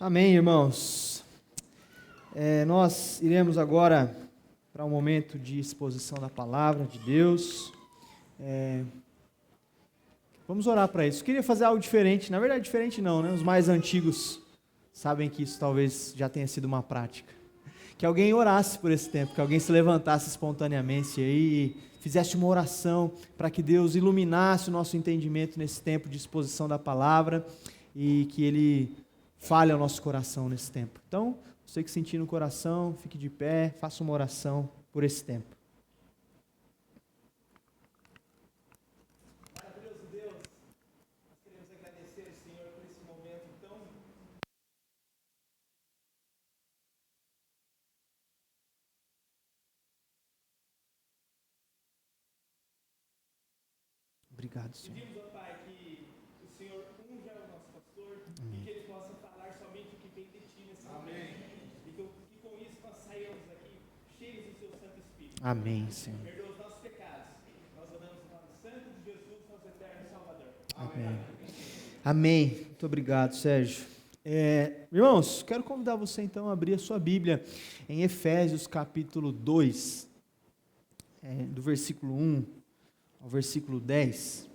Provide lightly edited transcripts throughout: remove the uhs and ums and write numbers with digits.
Amém, irmãos. Nós iremos agora para um momento de exposição da palavra de Deus. Vamos orar para isso. Queria fazer algo diferente, na verdade diferente não, né? Os mais antigos sabem que isso talvez já tenha sido uma prática. Que alguém orasse por esse tempo, que alguém se levantasse espontaneamente aí e fizesse uma oração para que Deus iluminasse o nosso entendimento nesse tempo de exposição da palavra e que Ele fale ao nosso coração nesse tempo. Então, você que sentir no coração, fique de pé, faça uma oração por esse tempo. Maravilhoso Deus, nós queremos agradecer, Senhor, por esse momento tão... Obrigado, Senhor. Pedimos, ó Pai, que o Senhor unja o nosso pastor e que ele possa falar somente o que vem de Ti nesse momento. E que com isso nós saímos aqui cheios do Seu Santo Espírito. Amém, Senhor. Perdoa os nossos pecados. Nós oramos no nome santo de Jesus, nosso eterno Salvador. Amém. Amém. Muito obrigado, Sérgio. Irmãos, quero convidar você então a abrir a sua Bíblia em Efésios capítulo 2, do versículo 1 ao versículo 10.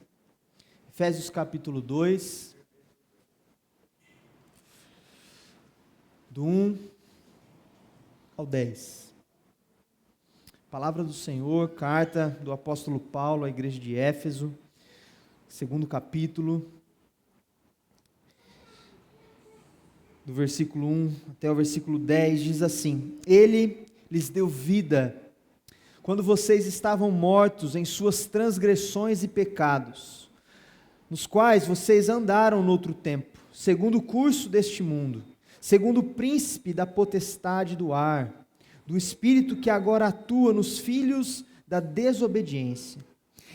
Efésios capítulo 2, do 1 ao 10. Palavra do Senhor, carta do apóstolo Paulo à igreja de Éfeso, segundo capítulo, do versículo 1 até o versículo 10, diz assim: Ele lhes deu vida quando vocês estavam mortos em suas transgressões e pecados, nos quais vocês andaram noutro tempo, segundo o curso deste mundo, segundo o príncipe da potestade do ar, do espírito que agora atua nos filhos da desobediência.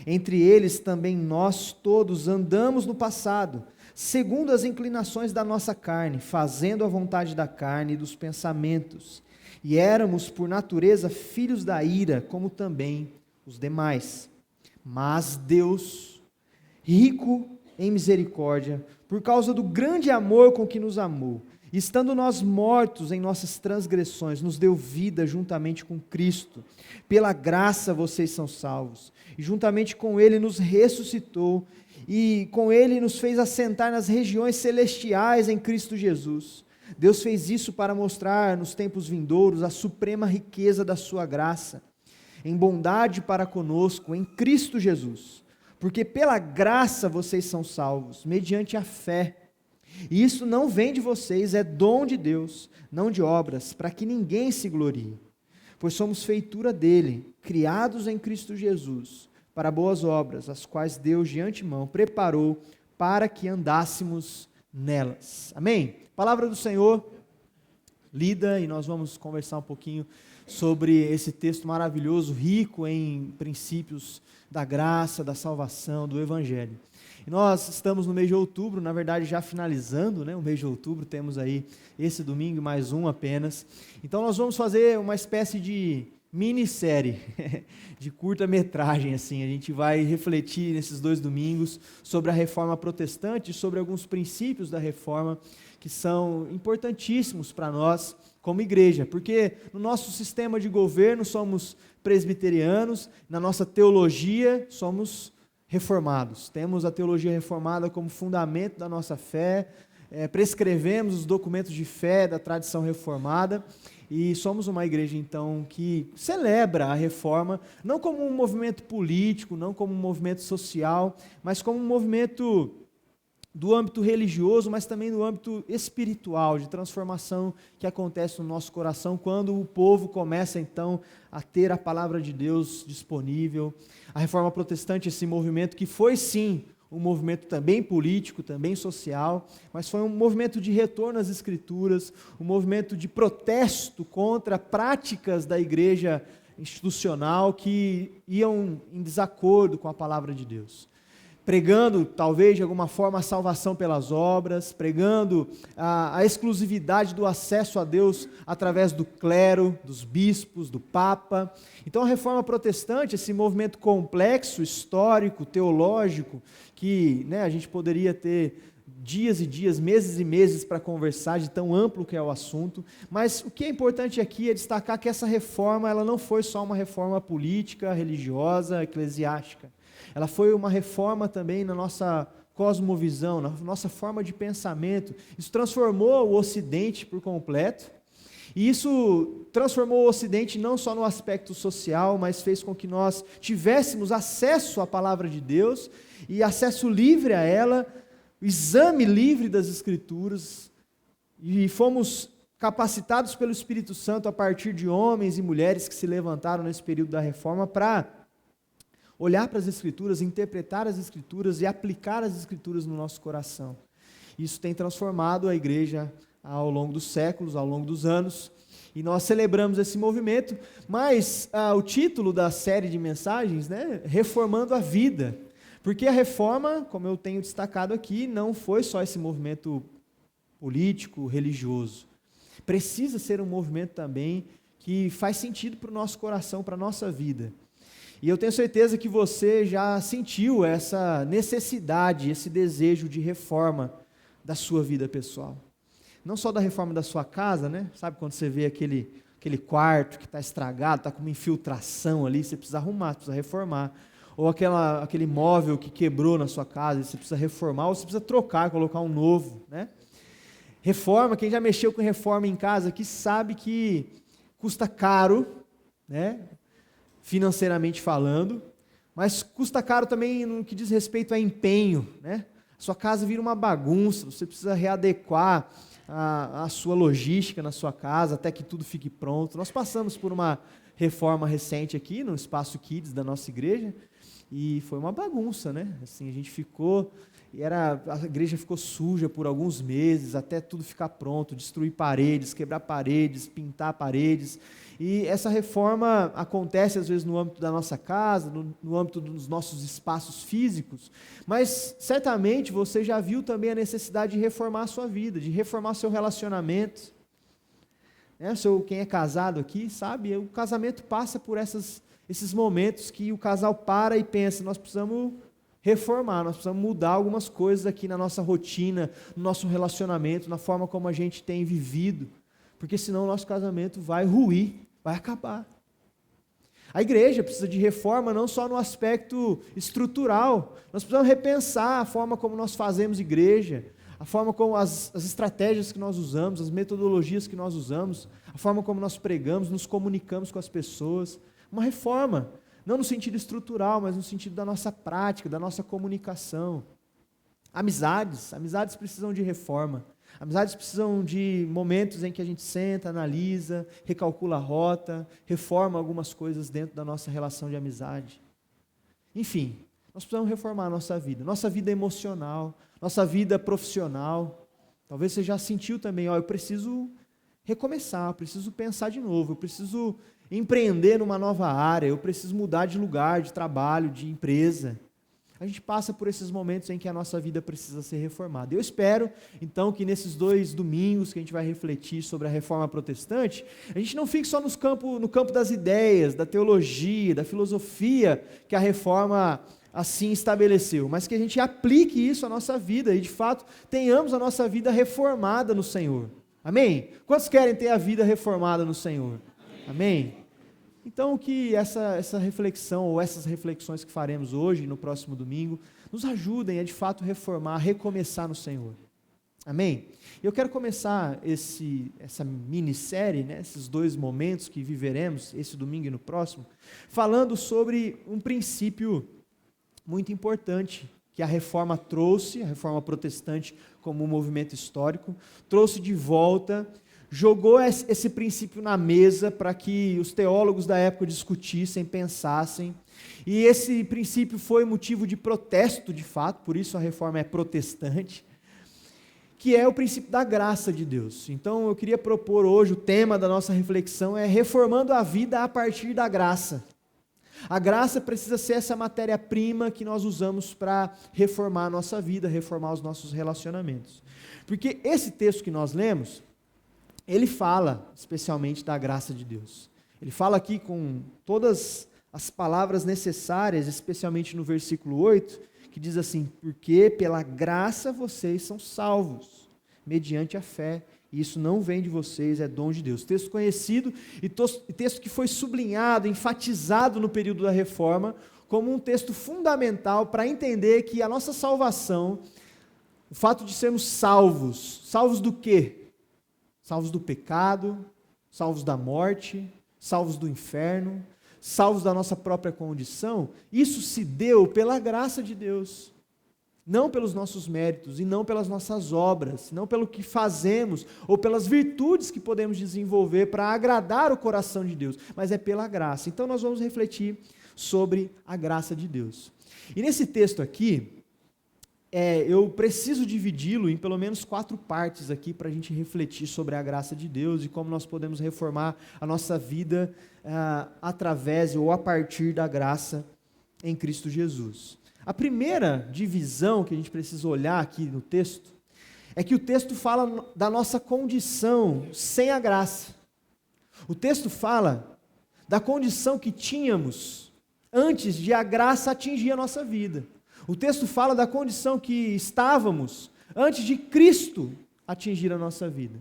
Entre eles também nós todos andamos no passado, segundo as inclinações da nossa carne, fazendo a vontade da carne e dos pensamentos. E éramos, por natureza, filhos da ira, como também os demais. Mas Deus, rico em misericórdia, por causa do grande amor com que nos amou, estando nós mortos em nossas transgressões, nos deu vida juntamente com Cristo. Pela graça vocês são salvos. E juntamente com Ele nos ressuscitou, e com Ele nos fez assentar nas regiões celestiais em Cristo Jesus. Deus fez isso para mostrar nos tempos vindouros a suprema riqueza da sua graça, em bondade para conosco, em Cristo Jesus. Porque pela graça vocês são salvos, mediante a fé. E isso não vem de vocês, é dom de Deus, não de obras, para que ninguém se glorie. Pois somos feitura dele, criados em Cristo Jesus, para boas obras, as quais Deus de antemão preparou para que andássemos nelas. Amém? Palavra do Senhor, lida, e nós vamos conversar um pouquinho sobre esse texto maravilhoso, rico em princípios da graça, da salvação, do Evangelho. E nós estamos no mês de outubro, na verdade já finalizando, o mês de outubro, temos aí esse domingo mais um apenas. Então nós vamos fazer uma espécie de minissérie, de curta-metragem, assim. A gente vai refletir nesses 2 domingos sobre a Reforma Protestante, sobre alguns princípios da Reforma que são importantíssimos para nós como igreja, porque no nosso sistema de governo somos presbiterianos, na nossa teologia somos reformados, temos a teologia reformada como fundamento da nossa fé, prescrevemos os documentos de fé da tradição reformada, e somos uma igreja, então, que celebra a reforma, não como um movimento político, não como um movimento social, mas como um movimento do âmbito religioso, mas também do âmbito espiritual, de transformação que acontece no nosso coração quando o povo começa, então, a ter a palavra de Deus disponível. A Reforma Protestante, esse movimento que foi, sim, um movimento também político, também social, mas foi um movimento de retorno às Escrituras, um movimento de protesto contra práticas da igreja institucional que iam em desacordo com a palavra de Deus. Pregando, talvez, de alguma forma, a salvação pelas obras, pregando a exclusividade do acesso a Deus através do clero, dos bispos, do Papa. Então, a Reforma Protestante, esse movimento complexo, histórico, teológico, que a gente poderia ter dias e dias, meses e meses para conversar, de tão amplo que é o assunto, mas o que é importante aqui é destacar que essa reforma, ela não foi só uma reforma política, religiosa, eclesiástica, ela foi uma reforma também na nossa cosmovisão, na nossa forma de pensamento. Isso transformou o Ocidente por completo, e isso transformou o Ocidente não só no aspecto social, mas fez com que nós tivéssemos acesso à palavra de Deus, e acesso livre a ela, exame livre das Escrituras, e fomos capacitados pelo Espírito Santo a partir de homens e mulheres que se levantaram nesse período da reforma para olhar para as Escrituras, interpretar as Escrituras e aplicar as Escrituras no nosso coração. Isso tem transformado a igreja ao longo dos séculos, ao longo dos anos, e nós celebramos esse movimento, mas o título da série de mensagens, né, Reformando a Vida, porque a reforma, como eu tenho destacado aqui, não foi só esse movimento político, religioso. Precisa ser um movimento também que faz sentido para o nosso coração, para a nossa vida. E eu tenho certeza que você já sentiu essa necessidade, esse desejo de reforma da sua vida pessoal. Não só da reforma da sua casa, né? Sabe quando você vê aquele quarto que está estragado, está com uma infiltração ali, você precisa arrumar, você precisa reformar. Ou aquele móvel que quebrou na sua casa, você precisa reformar, ou você precisa trocar, colocar um novo, né? Reforma, quem já mexeu com reforma em casa aqui sabe que custa caro, né? Financeiramente falando, mas custa caro também no que diz respeito a empenho, né? A sua casa vira uma bagunça, você precisa readequar a sua logística na sua casa até que tudo fique pronto. Nós passamos por uma reforma recente aqui no Espaço Kids da nossa igreja, e foi uma bagunça, né? Assim, a gente ficou, a igreja ficou suja por alguns meses, até tudo ficar pronto, destruir paredes, quebrar paredes, pintar paredes. E essa reforma acontece às vezes no âmbito da nossa casa, no âmbito dos nossos espaços físicos, mas certamente você já viu também a necessidade de reformar a sua vida, de reformar seu relacionamento. Quem é casado aqui sabe, o casamento passa por esses momentos que o casal para e pensa, nós precisamos reformar, nós precisamos mudar algumas coisas aqui na nossa rotina, no nosso relacionamento, na forma como a gente tem vivido, porque senão o nosso casamento vai ruir, vai acabar. A igreja precisa de reforma não só no aspecto estrutural, nós precisamos repensar a forma como nós fazemos igreja, a forma como as estratégias que nós usamos, as metodologias que nós usamos, a forma como nós pregamos, nos comunicamos com as pessoas. Uma reforma, não no sentido estrutural, mas no sentido da nossa prática, da nossa comunicação. Amizades precisam de reforma. Amizades precisam de momentos em que a gente senta, analisa, recalcula a rota, reforma algumas coisas dentro da nossa relação de amizade. Enfim, nós precisamos reformar a nossa vida emocional, nossa vida profissional. Talvez você já sentiu também, eu preciso recomeçar, eu preciso pensar de novo, eu preciso empreender numa nova área, eu preciso mudar de lugar, de trabalho, de empresa. A gente passa por esses momentos em que a nossa vida precisa ser reformada. Eu espero, então, que nesses 2 domingos que a gente vai refletir sobre a reforma protestante, a gente não fique só no campo das ideias, da teologia, da filosofia que a reforma assim estabeleceu, mas que a gente aplique isso à nossa vida e, de fato, tenhamos a nossa vida reformada no Senhor. Amém? Quantos querem ter a vida reformada no Senhor? Amém? Então, que essa reflexão, ou essas reflexões que faremos hoje, no próximo domingo, nos ajudem a, de fato, reformar, a recomeçar no Senhor. Amém? Eu quero começar essa minissérie, né, esses 2 momentos que viveremos, esse domingo e no próximo, falando sobre um princípio muito importante que a reforma protestante como um movimento histórico, trouxe de volta, jogou esse princípio na mesa para que os teólogos da época discutissem, pensassem, e esse princípio foi motivo de protesto, de fato, por isso a reforma é protestante, que é o princípio da graça de Deus. Então eu queria propor hoje, o tema da nossa reflexão é reformando a vida a partir da graça. A graça precisa ser essa matéria-prima que nós usamos para reformar a nossa vida, reformar os nossos relacionamentos. Porque esse texto que nós lemos, ele fala especialmente da graça de Deus. Ele fala aqui com todas as palavras necessárias, especialmente no versículo 8, que que diz assim: porque pela graça vocês são salvos, mediante a fé. E isso não vem de vocês, é dom de Deus. Texto conhecido e texto que foi sublinhado, enfatizado no período da Reforma, como um texto fundamental para entender que a nossa salvação, o fato de sermos salvos, salvos do quê? Salvos do pecado, salvos da morte, salvos do inferno, salvos da nossa própria condição, isso se deu pela graça de Deus. Não pelos nossos méritos, e não pelas nossas obras, não pelo que fazemos, ou pelas virtudes que podemos desenvolver para agradar o coração de Deus, mas é pela graça. Então nós vamos refletir sobre a graça de Deus. E nesse texto aqui, eu preciso dividi-lo em pelo menos 4 partes aqui, para a gente refletir sobre a graça de Deus e como nós podemos reformar a nossa vida através ou a partir da graça em Cristo Jesus. A primeira divisão que a gente precisa olhar aqui no texto é que o texto fala da nossa condição sem a graça. O texto fala da condição que tínhamos antes de a graça atingir a nossa vida. O texto fala da condição que estávamos antes de Cristo atingir a nossa vida.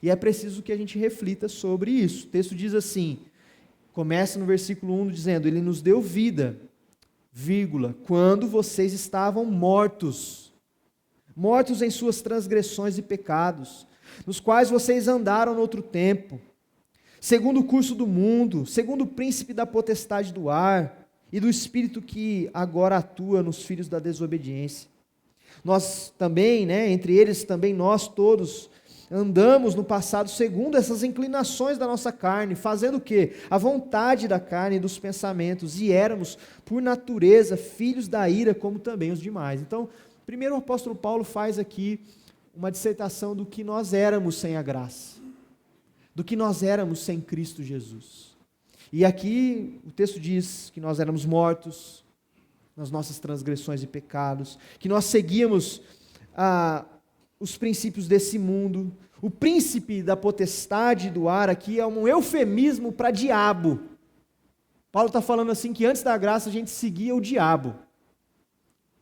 E é preciso que a gente reflita sobre isso. O texto diz assim, começa no versículo 1 dizendo: Ele nos deu vida, quando vocês estavam mortos em suas transgressões e pecados, nos quais vocês andaram no outro tempo, segundo o curso do mundo, segundo o príncipe da potestade do ar e do espírito que agora atua nos filhos da desobediência. Nós também, entre eles também nós todos, andamos no passado segundo essas inclinações da nossa carne, fazendo o quê? A vontade da carne e dos pensamentos, e éramos, por natureza, filhos da ira, como também os demais. Então, primeiro o apóstolo Paulo faz aqui uma dissertação do que nós éramos sem a graça, do que nós éramos sem Cristo Jesus. E aqui o texto diz que nós éramos mortos nas nossas transgressões e pecados, que nós seguíamos os princípios desse mundo. O príncipe da potestade do ar aqui é um eufemismo para diabo. Paulo está falando assim que antes da graça a gente seguia o diabo.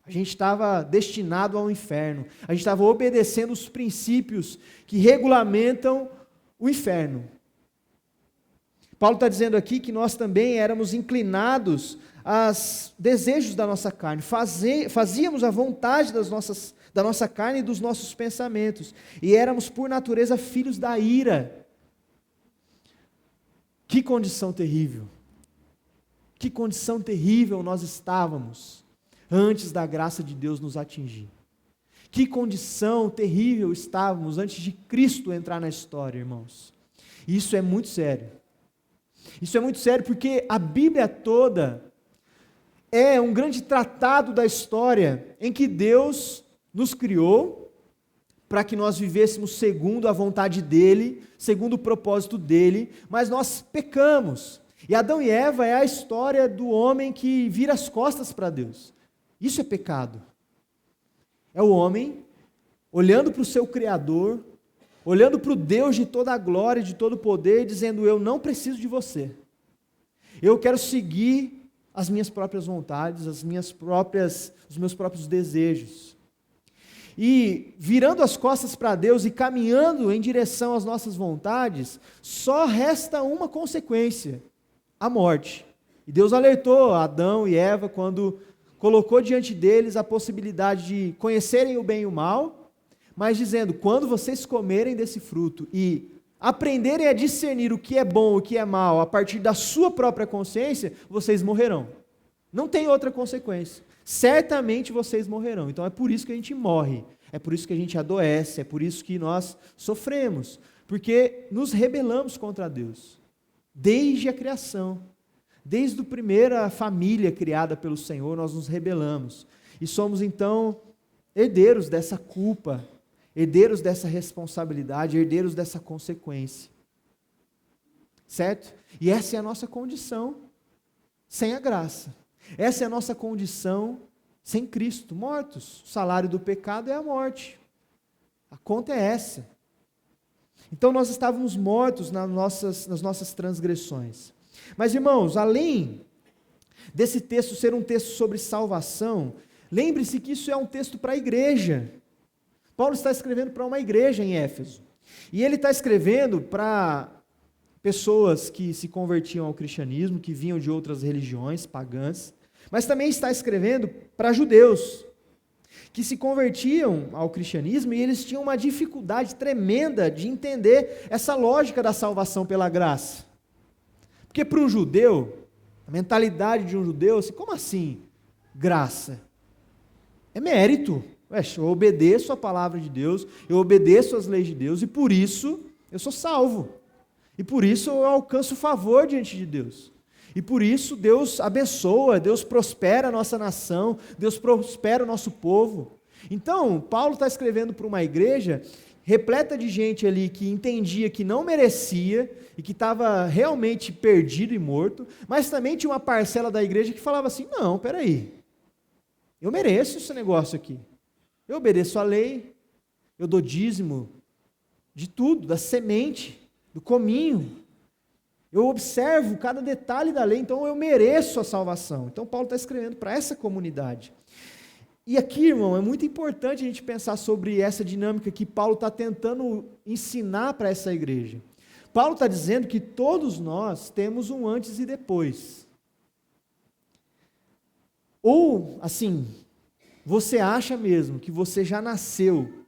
A gente estava destinado ao inferno. A gente estava obedecendo os princípios que regulamentam o inferno. Paulo está dizendo aqui que nós também éramos inclinados aos desejos da nossa carne. Fazíamos a vontade da nossa carne e dos nossos pensamentos. E éramos, por natureza, filhos da ira. Que condição terrível. Que condição terrível nós estávamos antes da graça de Deus nos atingir. Que condição terrível estávamos antes de Cristo entrar na história, irmãos. E isso é muito sério. Isso é muito sério porque a Bíblia toda é um grande tratado da história em que Deus nos criou para que nós vivêssemos segundo a vontade dEle, segundo o propósito dEle, mas nós pecamos. E Adão e Eva é a história do homem que vira as costas para Deus. Isso é pecado. É o homem olhando para o seu Criador, olhando para o Deus de toda a glória, de todo o poder, dizendo: eu não preciso de você. Eu quero seguir as minhas próprias vontades, os meus próprios desejos. E virando as costas para Deus e caminhando em direção às nossas vontades, só resta uma consequência: a morte. E Deus alertou Adão e Eva quando colocou diante deles a possibilidade de conhecerem o bem e o mal, mas dizendo: quando vocês comerem desse fruto e aprenderem a discernir o que é bom e o que é mal a partir da sua própria consciência, vocês morrerão. Não tem outra consequência. Certamente vocês morrerão. Então é por isso que a gente morre, é por isso que a gente adoece, é por isso que nós sofremos, porque nos rebelamos contra Deus, desde a criação, desde a primeira família criada pelo Senhor, nós nos rebelamos, e somos então herdeiros dessa culpa, herdeiros dessa responsabilidade, herdeiros dessa consequência, certo? E essa é a nossa condição sem a graça. Essa é a nossa condição sem Cristo, mortos. O salário do pecado é a morte. A conta é essa. Então nós estávamos mortos nas nossas transgressões. Mas, irmãos, além desse texto ser um texto sobre salvação, Lembre-se que isso é um texto para a igreja. Paulo está escrevendo para uma igreja em Éfeso. E ele está escrevendo para pessoas que se convertiam ao cristianismo, que vinham de outras religiões pagãs, mas também está escrevendo para judeus, que se convertiam ao cristianismo e eles tinham uma dificuldade tremenda de entender essa lógica da salvação pela graça. Porque para um judeu, a mentalidade de um judeu, assim, como assim graça? É mérito. Eu obedeço a palavra de Deus, eu obedeço às leis de Deus e por isso eu sou salvo. E por isso eu alcanço favor diante de Deus. E por isso Deus abençoa, Deus prospera a nossa nação, Deus prospera o nosso povo. Então, Paulo está escrevendo para uma igreja repleta de gente ali que entendia que não merecia e que estava realmente perdido e morto, mas também tinha uma parcela da igreja que falava assim, não, peraí, eu mereço esse negócio aqui. Eu obedeço a lei, eu dou dízimo de tudo, da semente, do cominho. Eu observo cada detalhe da lei, então eu mereço a salvação. Então Paulo está escrevendo para essa comunidade. E aqui, irmão, é muito importante a gente pensar sobre essa dinâmica que Paulo está tentando ensinar para essa igreja. Paulo está dizendo que todos nós temos um antes e depois. Ou, assim, você acha mesmo que você já nasceu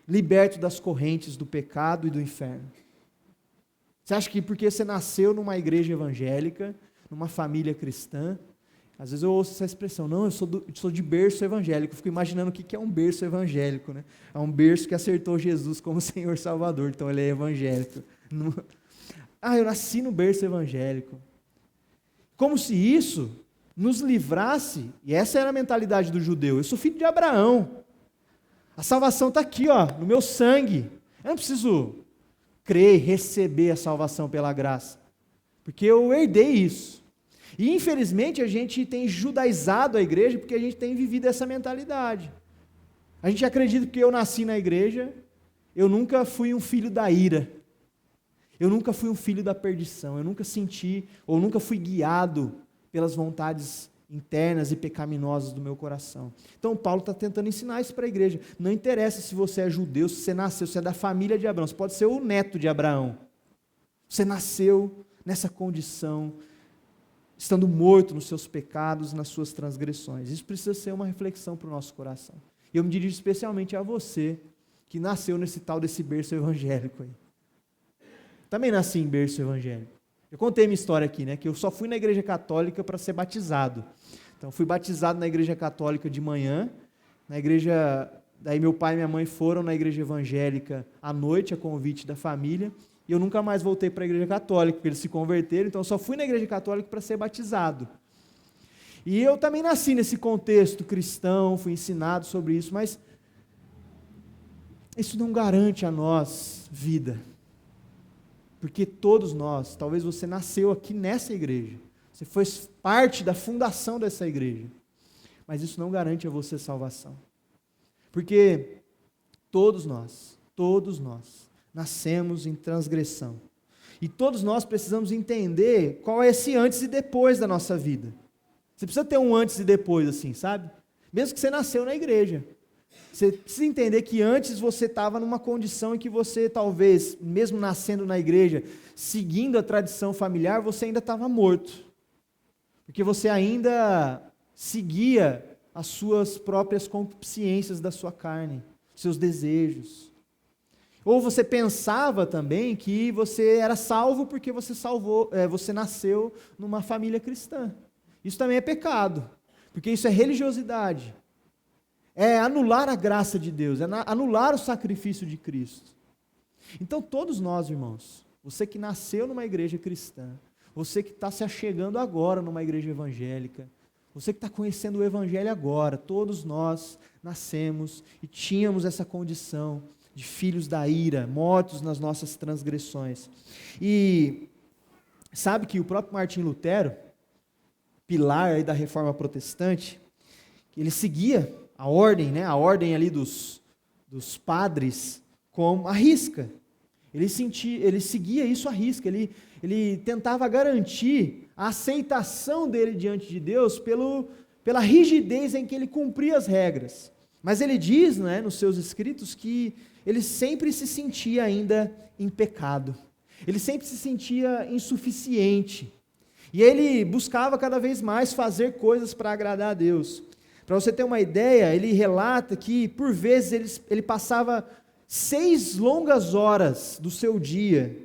liberto das correntes do pecado e do inferno? Você acha que porque você nasceu numa igreja evangélica, numa família cristã, às vezes eu ouço essa expressão, não, eu sou de berço evangélico, eu fico imaginando o que é um berço evangélico, né? É um berço que acertou Jesus como Senhor Salvador, então ele é evangélico. Eu nasci no berço evangélico. Como se isso nos livrasse, e essa era a mentalidade do judeu, eu sou filho de Abraão, a salvação está aqui, ó, no meu sangue, eu não preciso crer e receber a salvação pela graça, porque eu herdei isso. E infelizmente a gente tem judaizado a igreja porque a gente tem vivido essa mentalidade. A gente acredita que porque eu nasci na igreja, eu nunca fui um filho da ira, eu nunca fui um filho da perdição, eu nunca senti, ou nunca fui guiado pelas vontades internas e pecaminosas do meu coração. Então Paulo está tentando ensinar isso para a igreja. Não interessa se você é judeu, se você nasceu, se você é da família de Abraão, você pode ser o neto de Abraão. Você nasceu nessa condição, estando morto nos seus pecados, nas suas transgressões. Isso precisa ser uma reflexão para o nosso coração. E eu me dirijo especialmente a você, que nasceu nesse tal desse berço evangélico aí. Também nasci em berço evangélico. Eu contei minha história aqui, né, que eu só fui na igreja católica para ser batizado. Então, fui batizado na igreja católica de manhã, na igreja, daí meu pai e minha mãe foram na igreja evangélica à noite, a convite da família, e eu nunca mais voltei para a igreja católica, porque eles se converteram, então eu só fui na igreja católica para ser batizado. E eu também nasci nesse contexto cristão, fui ensinado sobre isso, mas isso não garante a nós vida. Porque todos nós, talvez você nasceu aqui nessa igreja, você foi parte da fundação dessa igreja, mas isso não garante a você salvação. Porque todos nós nascemos em transgressão. E todos nós precisamos entender qual é esse antes e depois da nossa vida. Você precisa ter um antes e depois, assim, sabe? Mesmo que você nasceu na igreja. Você precisa entender que antes você estava numa condição em que você, talvez, mesmo nascendo na igreja, seguindo a tradição familiar, você ainda estava morto. Porque você ainda seguia as suas próprias concupiscências da sua carne, seus desejos. Ou você pensava também que você era salvo porque você nasceu numa família cristã. Isso também é pecado, porque isso é religiosidade. É anular a graça de Deus, é anular o sacrifício de Cristo. Então todos nós, irmãos, você que nasceu numa igreja cristã, você que está se achegando agora numa igreja evangélica, você que está conhecendo o evangelho agora, todos nós nascemos e tínhamos essa condição de filhos da ira, mortos nas nossas transgressões. E sabe que o próprio Martinho Lutero, pilar aí da Reforma Protestante, ele seguia a ordem ali dos padres com a risca. Ele seguia isso à risca, ele tentava garantir a aceitação dele diante de Deus pela rigidez em que ele cumpria as regras. Mas ele diz, né, nos seus escritos, que ele sempre se sentia ainda em pecado. Ele sempre se sentia insuficiente. E ele buscava cada vez mais fazer coisas para agradar a Deus. Para você ter uma ideia, ele relata que, por vezes, ele passava 6 longas horas do seu dia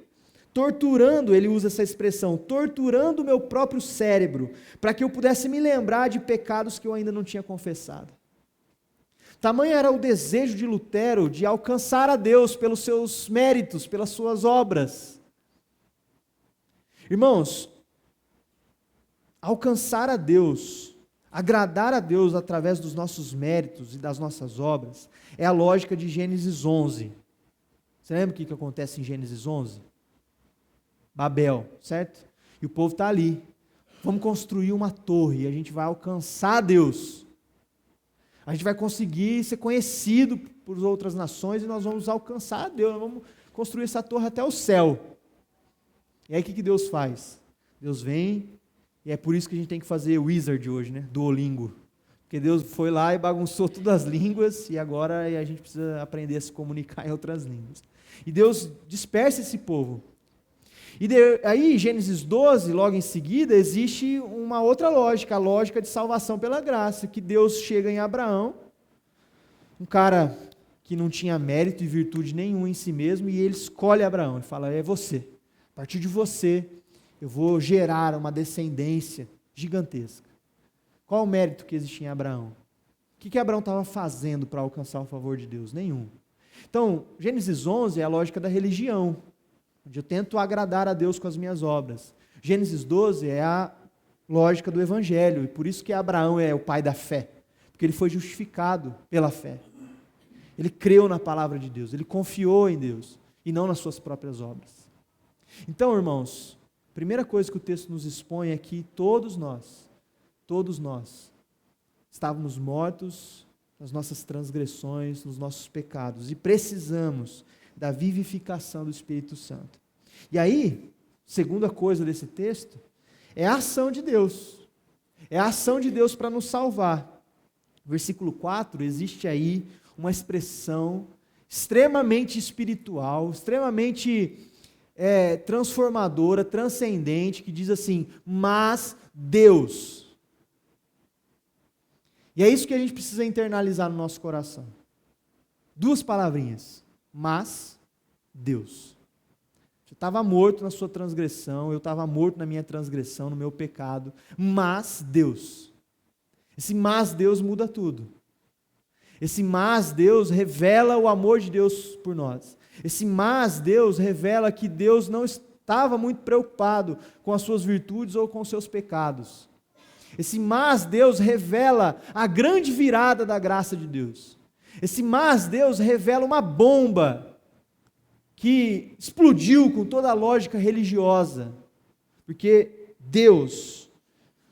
torturando, ele usa essa expressão, torturando o meu próprio cérebro, para que eu pudesse me lembrar de pecados que eu ainda não tinha confessado. Tamanho era o desejo de Lutero de alcançar a Deus pelos seus méritos, pelas suas obras. Irmãos, alcançar a Deus, agradar a Deus através dos nossos méritos e das nossas obras, é a lógica de Gênesis 11. Você lembra o que acontece em Gênesis 11? Babel, certo? E o povo está ali. Vamos construir uma torre e a gente vai alcançar Deus. A gente vai conseguir ser conhecido por outras nações e nós vamos alcançar a Deus. Nós vamos construir essa torre até o céu. E aí o que Deus faz? Deus vem, e é por isso que a gente tem que fazer Wizard hoje, né? Duolingo. Porque Deus foi lá e bagunçou todas as línguas e agora a gente precisa aprender a se comunicar em outras línguas. E Deus dispersa esse povo. E aí, Gênesis 12, logo em seguida, existe uma outra lógica, a lógica de salvação pela graça, que Deus chega em Abraão, um cara que não tinha mérito e virtude nenhum em si mesmo, e ele escolhe Abraão, e fala, é você, a partir de você, eu vou gerar uma descendência gigantesca. Qual o mérito que existia em Abraão? O que Abraão estava fazendo para alcançar o favor de Deus? Nenhum. Então, Gênesis 11 é a lógica da religião, onde eu tento agradar a Deus com as minhas obras. Gênesis 12 é a lógica do Evangelho, e por isso que Abraão é o pai da fé, porque ele foi justificado pela fé. Ele creu na palavra de Deus, ele confiou em Deus, e não nas suas próprias obras. Então, irmãos, a primeira coisa que o texto nos expõe é que todos nós, estávamos mortos nas nossas transgressões, nos nossos pecados, e precisamos da vivificação do Espírito Santo. E aí, segunda coisa desse texto, é a ação de Deus. É a ação de Deus para nos salvar. Versículo 4, existe aí uma expressão extremamente espiritual, extremamente transformadora, transcendente, que diz assim, mas Deus. E é isso que a gente precisa internalizar no nosso coração. 2 palavrinhas. Mas Deus. Você estava morto na sua transgressão, eu estava morto na minha transgressão, no meu pecado, mas Deus. Esse mas Deus muda tudo. Esse mas Deus revela o amor de Deus por nós. Esse mas Deus revela que Deus não estava muito preocupado com as suas virtudes ou com os seus pecados. Esse mas Deus revela a grande virada da graça de Deus. Esse mas Deus revela uma bomba que explodiu com toda a lógica religiosa, porque Deus,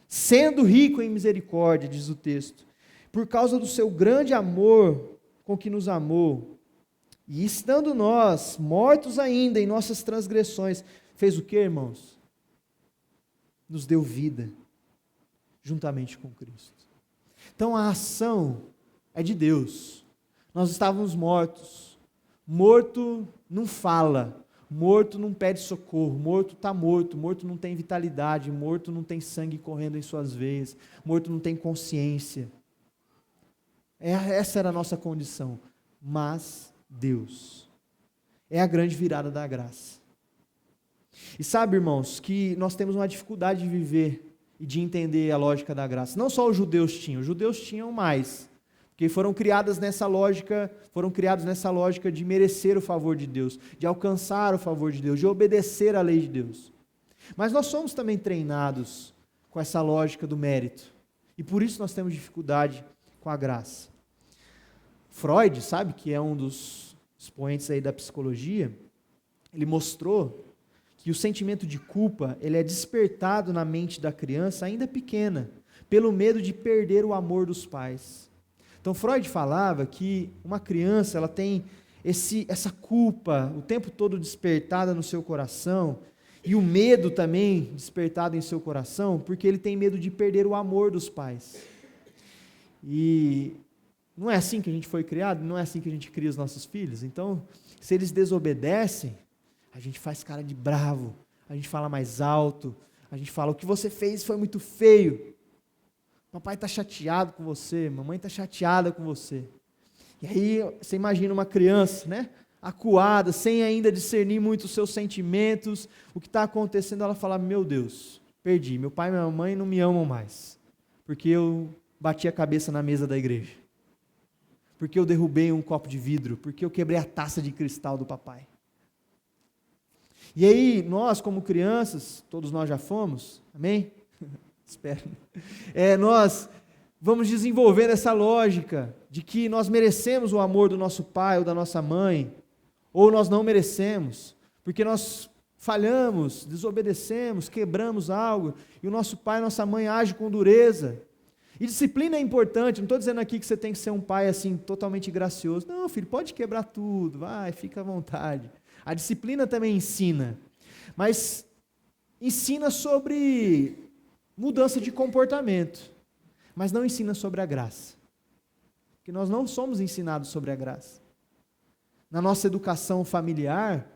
sendo rico em misericórdia, diz o texto, por causa do seu grande amor com que nos amou, e estando nós mortos ainda em nossas transgressões, fez o que, irmãos? Nos deu vida, juntamente com Cristo. Então a ação é de Deus. Nós estávamos mortos. Morto não fala, morto não pede socorro, morto está morto, morto não tem vitalidade, morto não tem sangue correndo em suas veias, morto não tem consciência. Essa era a nossa condição. Mas Deus é a grande virada da graça. E sabe, irmãos, que nós temos uma dificuldade de viver e de entender a lógica da graça. Não só os judeus tinham mais, porque foram criados nessa lógica de merecer o favor de Deus, de alcançar o favor de Deus, de obedecer à lei de Deus. Mas nós somos também treinados com essa lógica do mérito, e por isso nós temos dificuldade com a graça. Freud, sabe, que é um dos expoentes aí da psicologia, ele mostrou que o sentimento de culpa, ele é despertado na mente da criança ainda pequena, pelo medo de perder o amor dos pais. Então Freud falava que uma criança, ela tem essa culpa o tempo todo despertada no seu coração, e o medo também despertado em seu coração, porque ele tem medo de perder o amor dos pais. E não é assim que a gente foi criado, não é assim que a gente cria os nossos filhos. Então, se eles desobedecem, a gente faz cara de bravo, a gente fala mais alto, a gente fala, o que você fez foi muito feio. Papai está chateado com você, mamãe está chateada com você. E aí, você imagina uma criança, né? Acuada, sem ainda discernir muito os seus sentimentos, o que está acontecendo, ela fala, meu Deus, perdi, meu pai e minha mamãe não me amam mais, porque eu bati a cabeça na mesa da igreja, porque eu derrubei um copo de vidro, porque eu quebrei a taça de cristal do papai. E aí, nós como crianças, todos nós já fomos, amém? Espero. Nós vamos desenvolvendo essa lógica de que nós merecemos o amor do nosso pai ou da nossa mãe, ou nós não merecemos, porque nós falhamos, desobedecemos, quebramos algo, e o nosso pai e nossa mãe agem com dureza. E disciplina é importante, não estou dizendo aqui que você tem que ser um pai assim, totalmente gracioso. Não, filho, pode quebrar tudo, vai, fica à vontade. A disciplina também ensina, mas ensina sobre mudança de comportamento, mas não ensina sobre a graça. Porque nós não somos ensinados sobre a graça. Na nossa educação familiar,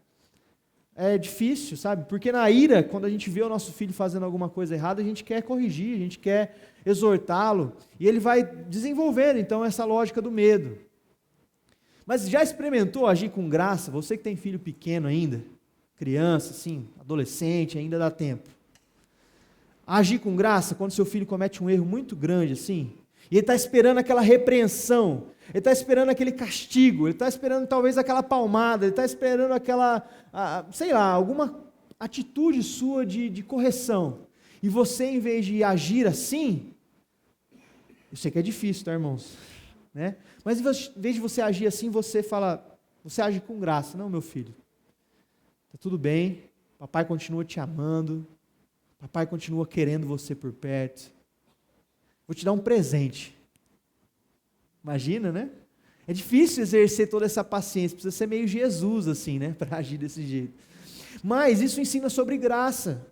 é difícil, sabe? Porque na ira, quando a gente vê o nosso filho fazendo alguma coisa errada, a gente quer corrigir, a gente quer exortá-lo, e ele vai desenvolvendo, então, essa lógica do medo. Mas já experimentou agir com graça? Você que tem filho pequeno ainda, criança, assim, adolescente, ainda dá tempo. Agir com graça quando seu filho comete um erro muito grande, assim, e ele está esperando aquela repreensão, ele está esperando aquele castigo, ele está esperando talvez aquela palmada, ele está esperando aquela, sei lá, alguma atitude sua de correção. E você, em vez de agir assim, eu sei que é difícil, tá, irmãos? Né? Mas em vez de você agir assim, você age com graça. Não, meu filho, está tudo bem, papai continua te amando, papai continua querendo você por perto. Vou te dar um presente. Imagina, né? É difícil exercer toda essa paciência, precisa ser meio Jesus assim, né? Para agir desse jeito. Mas isso ensina sobre graça.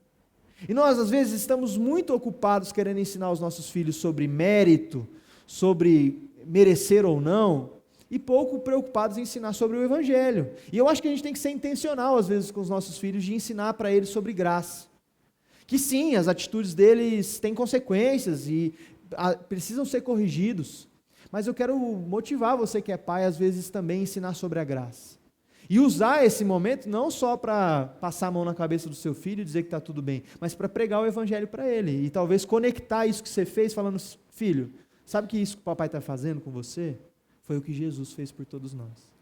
E nós, às vezes, estamos muito ocupados querendo ensinar os nossos filhos sobre mérito, sobre merecer ou não, e pouco preocupados em ensinar sobre o Evangelho. E eu acho que a gente tem que ser intencional, às vezes, com os nossos filhos, de ensinar para eles sobre graça. Que sim, as atitudes deles têm consequências e precisam ser corrigidos. Mas eu quero motivar você que é pai, às vezes, também ensinar sobre a graça. E usar esse momento não só para passar a mão na cabeça do seu filho e dizer que está tudo bem, mas para pregar o Evangelho para ele. E talvez conectar isso que você fez falando, filho, sabe que isso que o papai está fazendo com você? Foi o que Jesus fez por todos nós.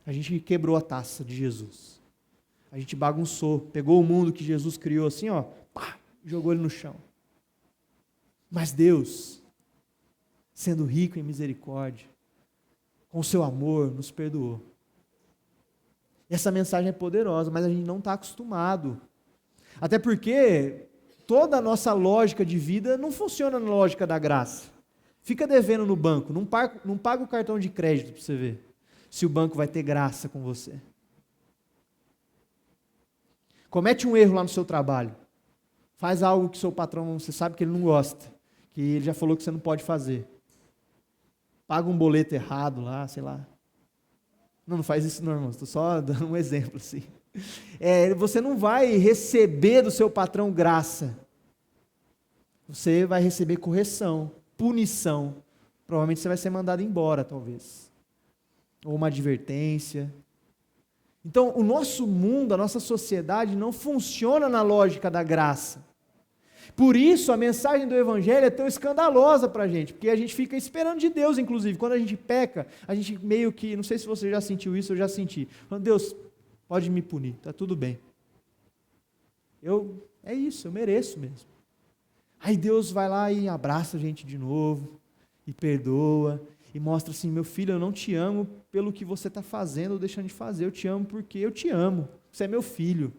A gente quebrou a taça de Jesus. A gente bagunçou, pegou o mundo que Jesus criou assim, ó, pá, jogou ele no chão. Mas Deus, sendo rico em misericórdia, com o seu amor, nos perdoou. Essa mensagem é poderosa, mas a gente não está acostumado. Até porque toda a nossa lógica de vida não funciona na lógica da graça. Fica devendo no banco, não paga o cartão de crédito para você ver se o banco vai ter graça com você. Comete um erro lá no seu trabalho. Faz algo que seu patrão, você sabe que ele não gosta, que ele já falou que você não pode fazer. Paga um boleto errado lá, sei lá. Não faz isso não, irmão, estou só dando um exemplo assim. Você não vai receber do seu patrão graça. Você vai receber correção, punição. Provavelmente você vai ser mandado embora, talvez. Ou uma advertência. Então, o nosso mundo, a nossa sociedade não funciona na lógica da graça. Por isso, a mensagem do Evangelho é tão escandalosa para a gente, porque a gente fica esperando de Deus, inclusive. Quando a gente peca, a gente meio que, não sei se você já sentiu isso, eu já senti. Falando, Deus, pode me punir, está tudo bem. É isso, eu mereço mesmo. Aí Deus vai lá e abraça a gente de novo, e perdoa, e mostra assim, meu filho, eu não te amo pelo que você está fazendo ou deixando de fazer, eu te amo porque eu te amo, você é meu filho.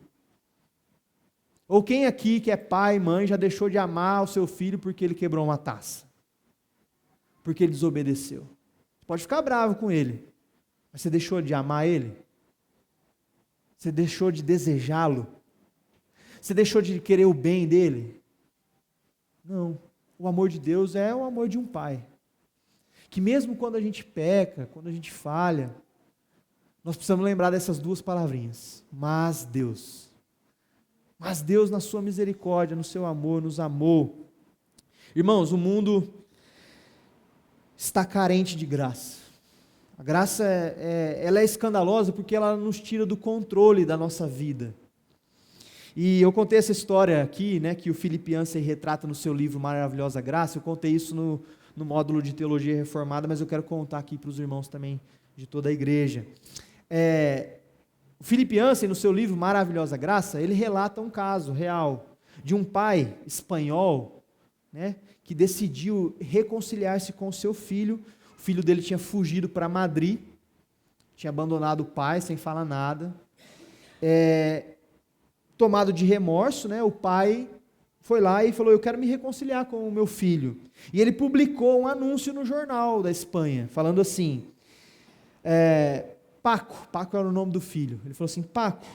Ou quem aqui que é pai, mãe, já deixou de amar o seu filho porque ele quebrou uma taça? Porque ele desobedeceu. Você pode ficar bravo com ele, mas você deixou de amar ele? Você deixou de desejá-lo? Você deixou de querer o bem dele? Não. o amor de Deus é o amor de um pai. Que mesmo quando a gente peca, quando a gente falha, nós precisamos lembrar dessas duas palavrinhas. Mas Deus na sua misericórdia, no seu amor, nos amou. Irmãos, o mundo está carente de graça. A graça ela é escandalosa porque ela nos tira do controle da nossa vida. E eu contei essa história aqui, né, que o Philip Yancey retrata no seu livro Maravilhosa Graça. Eu contei isso no módulo de Teologia Reformada, mas eu quero contar aqui para os irmãos também de toda a igreja. O Philip Yancey, no seu livro Maravilhosa Graça, ele relata um caso real de um pai espanhol, né, que decidiu reconciliar-se com o seu filho. O filho dele tinha fugido para Madrid, tinha abandonado o pai sem falar nada. Tomado de remorso, né, o pai foi lá e falou: eu quero me reconciliar com o meu filho. E ele publicou um anúncio no jornal da Espanha, falando assim, Paco era o nome do filho. Ele falou assim: Paco,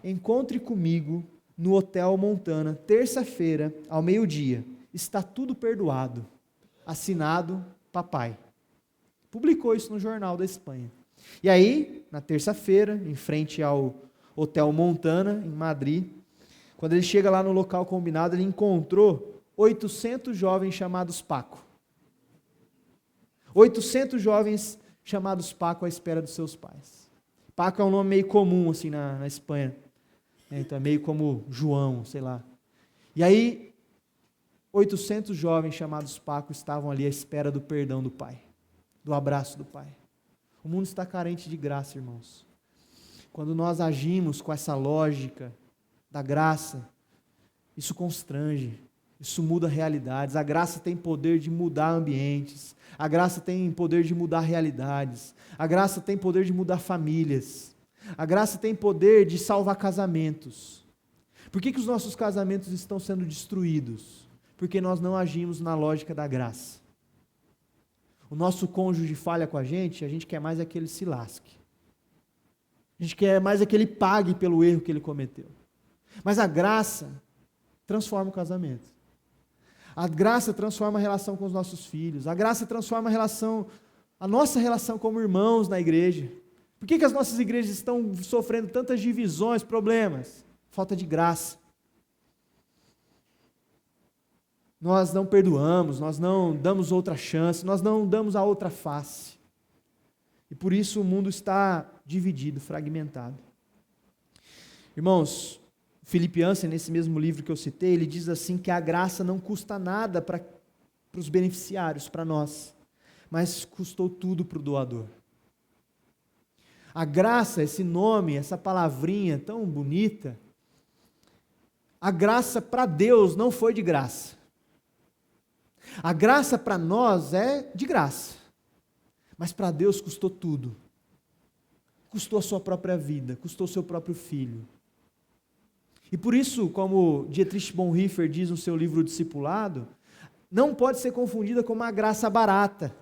encontre comigo no Hotel Montana, terça-feira, ao meio-dia. Está tudo perdoado. Assinado, papai. Publicou isso no jornal da Espanha. E aí, na terça-feira, em frente ao Hotel Montana, em Madrid, quando ele chega lá no local combinado, ele encontrou 800 jovens chamados Paco. 800 jovens chamados Paco à espera dos seus pais. Paco é um nome meio comum assim na Espanha. Então é meio como João, sei lá. E aí, 800 jovens chamados Paco estavam ali à espera do perdão do pai, do abraço do pai. O mundo está carente de graça, irmãos. Quando nós agimos com essa lógica da graça, isso constrange, isso muda realidades. A graça tem poder de mudar ambientes, a graça tem poder de mudar realidades, a graça tem poder de mudar famílias, a graça tem poder de salvar casamentos. Por que os nossos casamentos estão sendo destruídos? Porque nós não agimos na lógica da graça. O nosso cônjuge falha com a gente quer mais é que ele se lasque. A gente quer mais é que ele pague pelo erro que ele cometeu. Mas a graça transforma o casamento. A graça transforma a relação com os nossos filhos. A graça transforma a nossa relação como irmãos na igreja. Por que as nossas igrejas estão sofrendo tantas divisões, problemas? Falta de graça. Nós não perdoamos, nós não damos outra chance, nós não damos a outra face. E por isso o mundo está dividido, fragmentado. Irmãos, Philip Yancey, nesse mesmo livro que eu citei, ele diz assim que a graça não custa nada para os beneficiários, para nós, mas custou tudo para o doador. A graça, esse nome, essa palavrinha tão bonita, a graça para Deus não foi de graça. A graça para nós é de graça, mas para Deus custou tudo. Custou a sua própria vida, custou o seu próprio filho. E por isso, como Dietrich Bonhoeffer diz no seu livro Discipulado, não pode ser confundida com uma graça barata.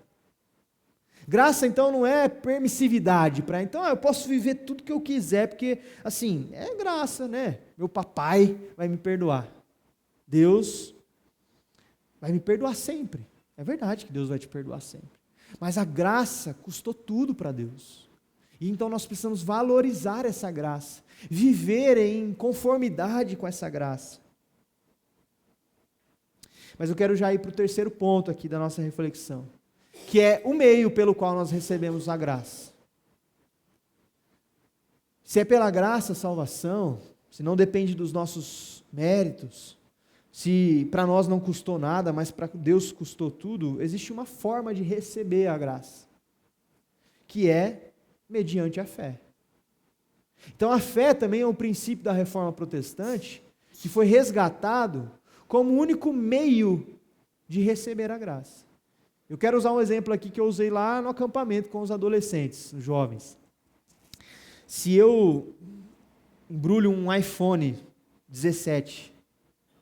Graça, então, não é permissividade, então eu posso viver tudo que eu quiser, porque, assim, é graça, né? Meu papai vai me perdoar. Deus vai me perdoar sempre. É verdade que Deus vai te perdoar sempre. Mas a graça custou tudo para Deus. E então nós precisamos valorizar essa graça, viver em conformidade com essa graça. Mas eu quero já ir para o terceiro ponto aqui da nossa reflexão, que é o meio pelo qual nós recebemos a graça. Se é pela graça a salvação, se não depende dos nossos méritos, se para nós não custou nada, mas para Deus custou tudo, existe uma forma de receber a graça, que é mediante a fé. Então a fé também é um princípio da reforma protestante, que foi resgatado como o único meio de receber a graça. Eu quero usar um exemplo aqui que eu usei lá no acampamento com os adolescentes, os jovens. Se eu embrulho um iPhone 17,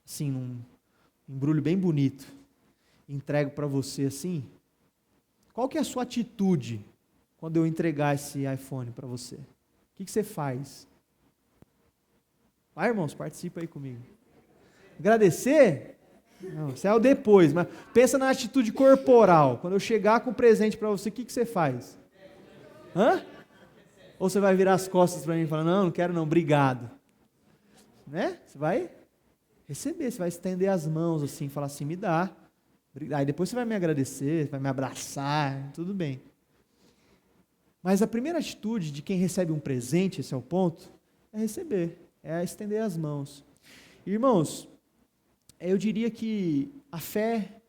assim, um embrulho bem bonito, entrego para você assim, qual que é a sua atitude quando eu entregar esse iPhone para você? O que você faz? Vai, irmãos, participa aí comigo. Agradecer? Não, isso é o depois, mas pensa na atitude corporal. Quando eu chegar com o presente para você, o que você faz? Hã? Ou você vai virar as costas para mim e falar, não quero não, obrigado. Né? Você vai receber, você vai estender as mãos assim, falar assim, me dá. Aí depois você vai me agradecer, vai me abraçar, tudo bem. Mas a primeira atitude de quem recebe um presente, esse é o ponto, é receber, é estender as mãos. Irmãos, eu diria que a fé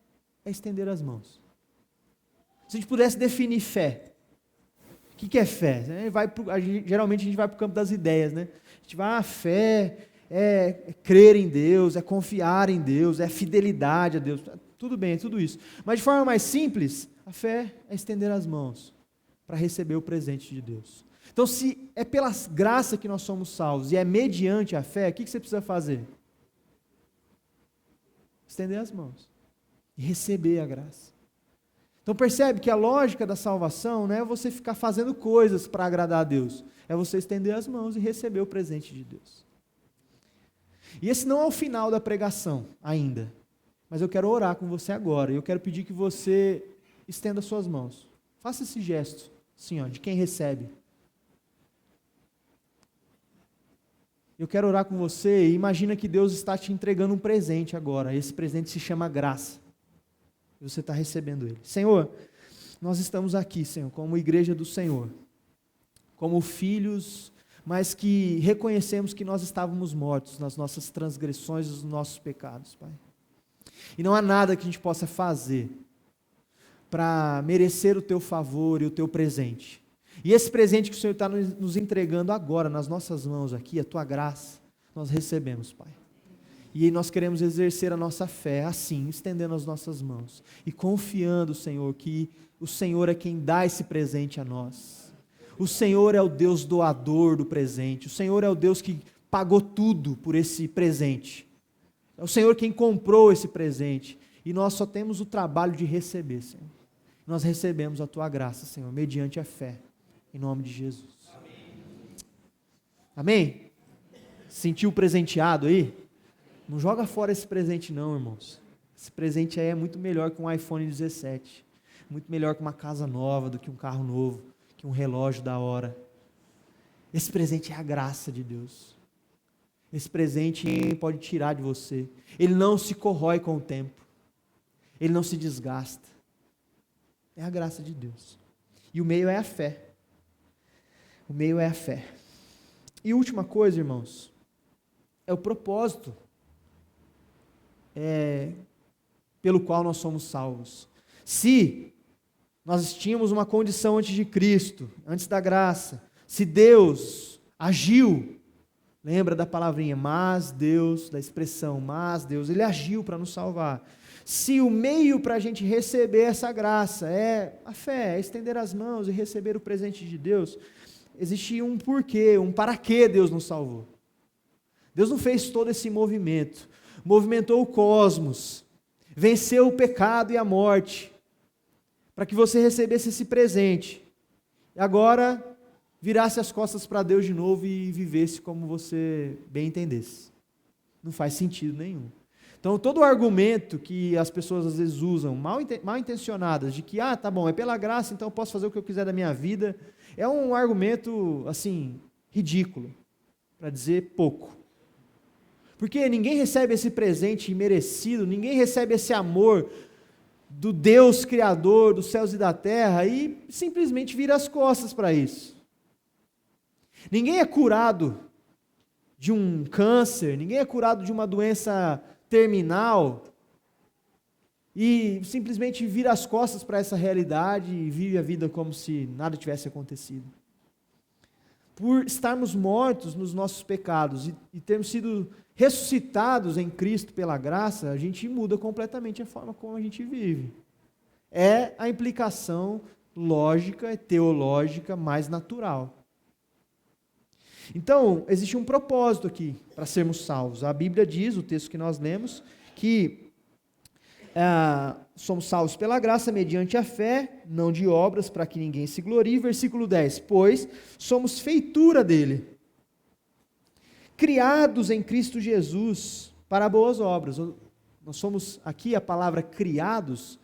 é estender as mãos. Se a gente pudesse definir fé, o que é fé? Geralmente a gente vai para o campo das ideias, né? A gente vai, fé é crer em Deus, é confiar em Deus, é fidelidade a Deus. Tudo bem, é tudo isso. Mas de forma mais simples, a fé é estender as mãos para receber o presente de Deus. Então, se é pela graça que nós somos salvos e é mediante a fé, o que você precisa fazer? Estender as mãos e receber a graça. Então percebe que a lógica da salvação não é você ficar fazendo coisas para agradar a Deus, é você estender as mãos e receber o presente de Deus. E esse não é o final da pregação ainda, mas eu quero orar com você agora, e eu quero pedir que você estenda suas mãos. Faça esse gesto, assim, ó, de quem recebe. Eu quero orar com você e imagina que Deus está te entregando um presente agora. Esse presente se chama graça. E você está recebendo ele. Senhor, nós estamos aqui, Senhor, como igreja do Senhor. Como filhos, mas que reconhecemos que nós estávamos mortos nas nossas transgressões e nos nossos pecados, Pai. E não há nada que a gente possa fazer para merecer o Teu favor e o Teu presente. E esse presente que o Senhor está nos entregando agora, nas nossas mãos aqui, a Tua graça, nós recebemos, Pai. E nós queremos exercer a nossa fé assim, estendendo as nossas mãos e confiando, Senhor, que o Senhor é quem dá esse presente a nós. O Senhor é o Deus doador do presente. O Senhor é o Deus que pagou tudo por esse presente. É o Senhor quem comprou esse presente. E nós só temos o trabalho de receber, Senhor. Nós recebemos a Tua graça, Senhor, mediante a fé. Em nome de Jesus. Amém? Sentiu presenteado aí? Não joga fora esse presente não, irmãos. Esse presente aí é muito melhor que um iPhone 17. Muito melhor que uma casa nova, do que um carro novo, que um relógio da hora. Esse presente é a graça de Deus. Esse presente ninguém pode tirar de você. Ele não se corrói com o tempo. Ele não se desgasta. É a graça de Deus. E o meio é a fé. O meio é a fé. E última coisa, irmãos, é o propósito pelo qual nós somos salvos. Se nós tínhamos uma condição antes de Cristo, antes da graça, se Deus agiu, lembra da palavrinha, mas Deus, da expressão, mas Deus, Ele agiu para nos salvar. Se o meio para a gente receber essa graça é a fé, é estender as mãos e receber o presente de Deus, existe um porquê, um para que Deus nos salvou. Deus não fez todo esse movimento, movimentou o cosmos, venceu o pecado e a morte, para que você recebesse esse presente, e agora virasse as costas para Deus de novo e vivesse como você bem entendesse. Não faz sentido nenhum. Então todo o argumento que as pessoas às vezes usam, mal intencionadas, de que, tá bom, é pela graça, então eu posso fazer o que eu quiser da minha vida, é um argumento, assim, ridículo, para dizer pouco. Porque ninguém recebe esse presente imerecido, ninguém recebe esse amor do Deus Criador dos céus e da terra e simplesmente vira as costas para isso. Ninguém é curado de um câncer, ninguém é curado de uma doença terminal e simplesmente vira as costas para essa realidade e vive a vida como se nada tivesse acontecido. Por estarmos mortos nos nossos pecados e termos sido ressuscitados em Cristo pela graça, a gente muda completamente a forma como a gente vive. É a implicação lógica e teológica mais natural. Então, existe um propósito aqui para sermos salvos. A Bíblia diz, o texto que nós lemos, que somos salvos pela graça, mediante a fé, não de obras, para que ninguém se glorie. Versículo 10, pois somos feitura dele, criados em Cristo Jesus para boas obras. nós somos, aqui a palavra criados,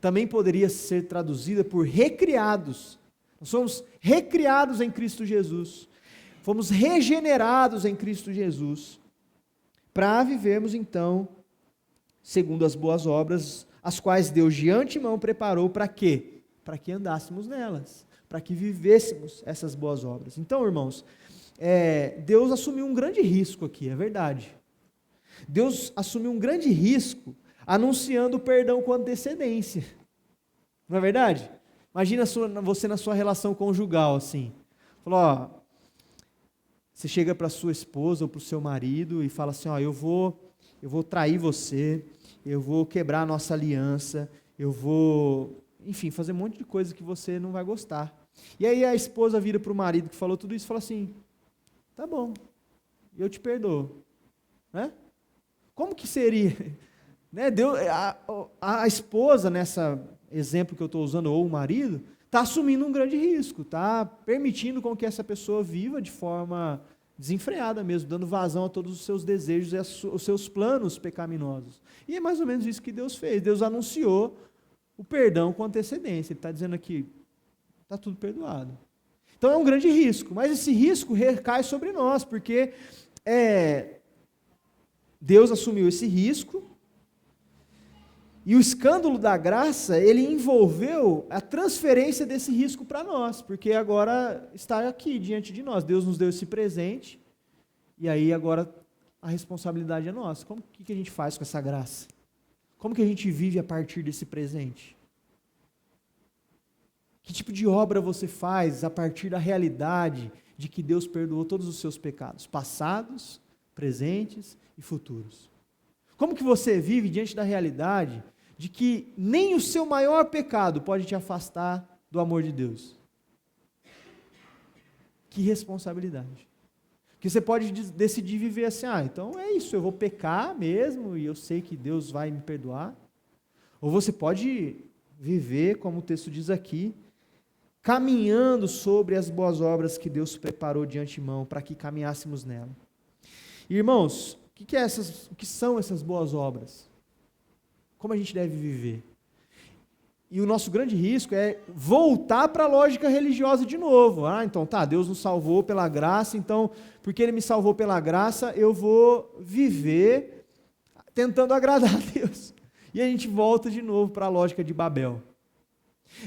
também poderia ser traduzida por recriados. Nós somos recriados em Cristo Jesus. Fomos regenerados em Cristo Jesus, para vivermos então, segundo as boas obras, as quais Deus de antemão preparou para quê? Para que andássemos nelas, para que vivêssemos essas boas obras. Então, irmãos, Deus assumiu um grande risco aqui, é verdade. Deus assumiu um grande risco anunciando o perdão com antecedência. Não é verdade? Imagina você na sua relação conjugal, assim. Falou, ó, você chega para sua esposa ou para o seu marido e fala assim, ó, eu vou trair você, eu vou quebrar a nossa aliança, eu vou, enfim, fazer um monte de coisa que você não vai gostar. E aí a esposa vira para o marido que falou tudo isso e fala assim, tá bom, eu te perdoo. Né? Como que seria? Né? A esposa, nessa exemplo que eu estou usando, ou o marido, está assumindo um grande risco, está permitindo com que essa pessoa viva de forma desenfreada mesmo, dando vazão a todos os seus desejos e os seus planos pecaminosos. E é mais ou menos isso que Deus fez. Deus anunciou o perdão com antecedência. Ele está dizendo aqui, está tudo perdoado. Então é um grande risco, mas esse risco recai sobre nós, porque Deus assumiu esse risco, e o escândalo da graça, ele envolveu a transferência desse risco para nós, porque agora está aqui diante de nós. Deus nos deu esse presente, e aí agora a responsabilidade é nossa. Como que a gente faz com essa graça? Como que a gente vive a partir desse presente? Que tipo de obra você faz a partir da realidade de que Deus perdoou todos os seus pecados, passados, presentes e futuros? Como que você vive diante da realidade de que nem o seu maior pecado pode te afastar do amor de Deus? Que responsabilidade. Porque você pode decidir viver assim, então é isso, eu vou pecar mesmo e eu sei que Deus vai me perdoar. Ou você pode viver, como o texto diz aqui, caminhando sobre as boas obras que Deus preparou de antemão para que caminhássemos nela. Irmãos, o que são essas boas obras? Como a gente deve viver? E o nosso grande risco é voltar para a lógica religiosa de novo. Então Deus nos salvou pela graça, então, porque Ele me salvou pela graça, eu vou viver tentando agradar a Deus. E a gente volta de novo para a lógica de Babel.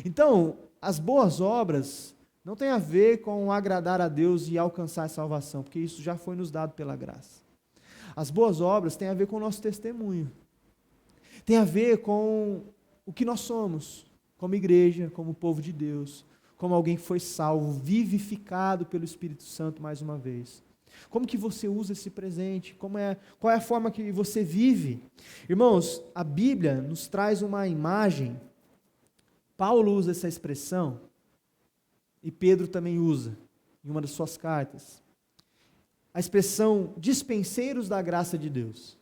Então, as boas obras não tem a ver com agradar a Deus e alcançar a salvação, porque isso já foi nos dado pela graça. As boas obras têm a ver com o nosso testemunho. Tem a ver com o que nós somos, como igreja, como povo de Deus, como alguém que foi salvo, vivificado pelo Espírito Santo mais uma vez. Como que você usa esse presente? Qual é a forma que você vive? Irmãos, a Bíblia nos traz uma imagem. Paulo usa essa expressão, e Pedro também usa, em uma das suas cartas. A expressão dispenseiros da graça de Deus.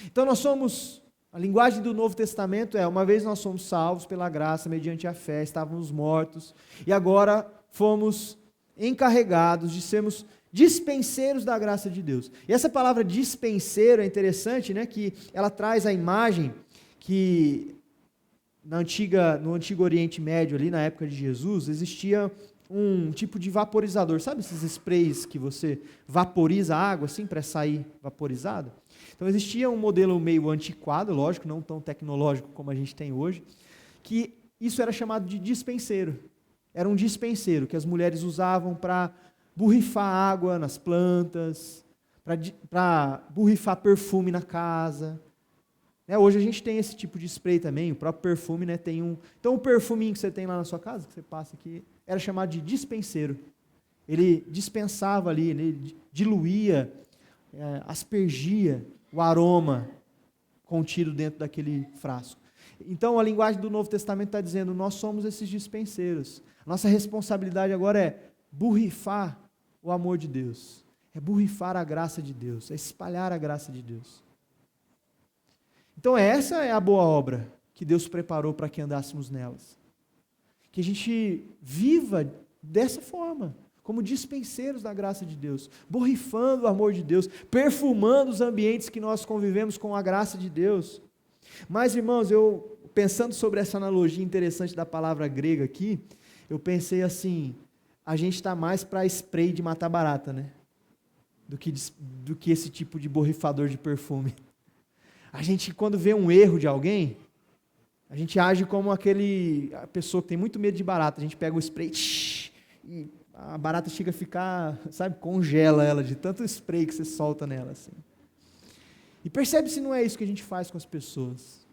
Então nós somos, a linguagem do Novo Testamento uma vez nós somos salvos pela graça, mediante a fé, estávamos mortos, e agora fomos encarregados de sermos dispenseiros da graça de Deus. E essa palavra dispenseiro é interessante, né, que ela traz a imagem que no Antigo Oriente Médio, ali na época de Jesus, existia um tipo de vaporizador. Sabe esses sprays que você vaporiza a água assim para sair vaporizada? Então existia um modelo meio antiquado, lógico, não tão tecnológico como a gente tem hoje, que isso era chamado de dispenseiro. Era um dispenseiro que as mulheres usavam para borrifar água nas plantas, para borrifar perfume na casa. Hoje a gente tem esse tipo de spray também, o próprio perfume, né, tem um... Então o perfuminho que você tem lá na sua casa, que você passa aqui, era chamado de dispenseiro. Ele dispensava ali, ele diluía, aspergia o aroma contido dentro daquele frasco. Então a linguagem do Novo Testamento está dizendo, nós somos esses dispenseiros. Nossa responsabilidade agora é borrifar o amor de Deus, é borrifar a graça de Deus, é espalhar a graça de Deus. Então essa é a boa obra que Deus preparou para que andássemos nelas. Que a gente viva dessa forma, como dispenseiros da graça de Deus, borrifando o amor de Deus, perfumando os ambientes que nós convivemos com a graça de Deus. Mas, irmãos, eu pensando sobre essa analogia interessante da palavra grega aqui, eu pensei assim, a gente está mais para spray de matar barata, né? Do que esse tipo de borrifador de perfume. A gente, quando vê um erro de alguém, a gente age como a pessoa que tem muito medo de barata. A gente pega o spray e a barata chega a ficar, sabe, congela ela de tanto spray que você solta nela. Assim. E percebe se não é isso que a gente faz com as pessoas.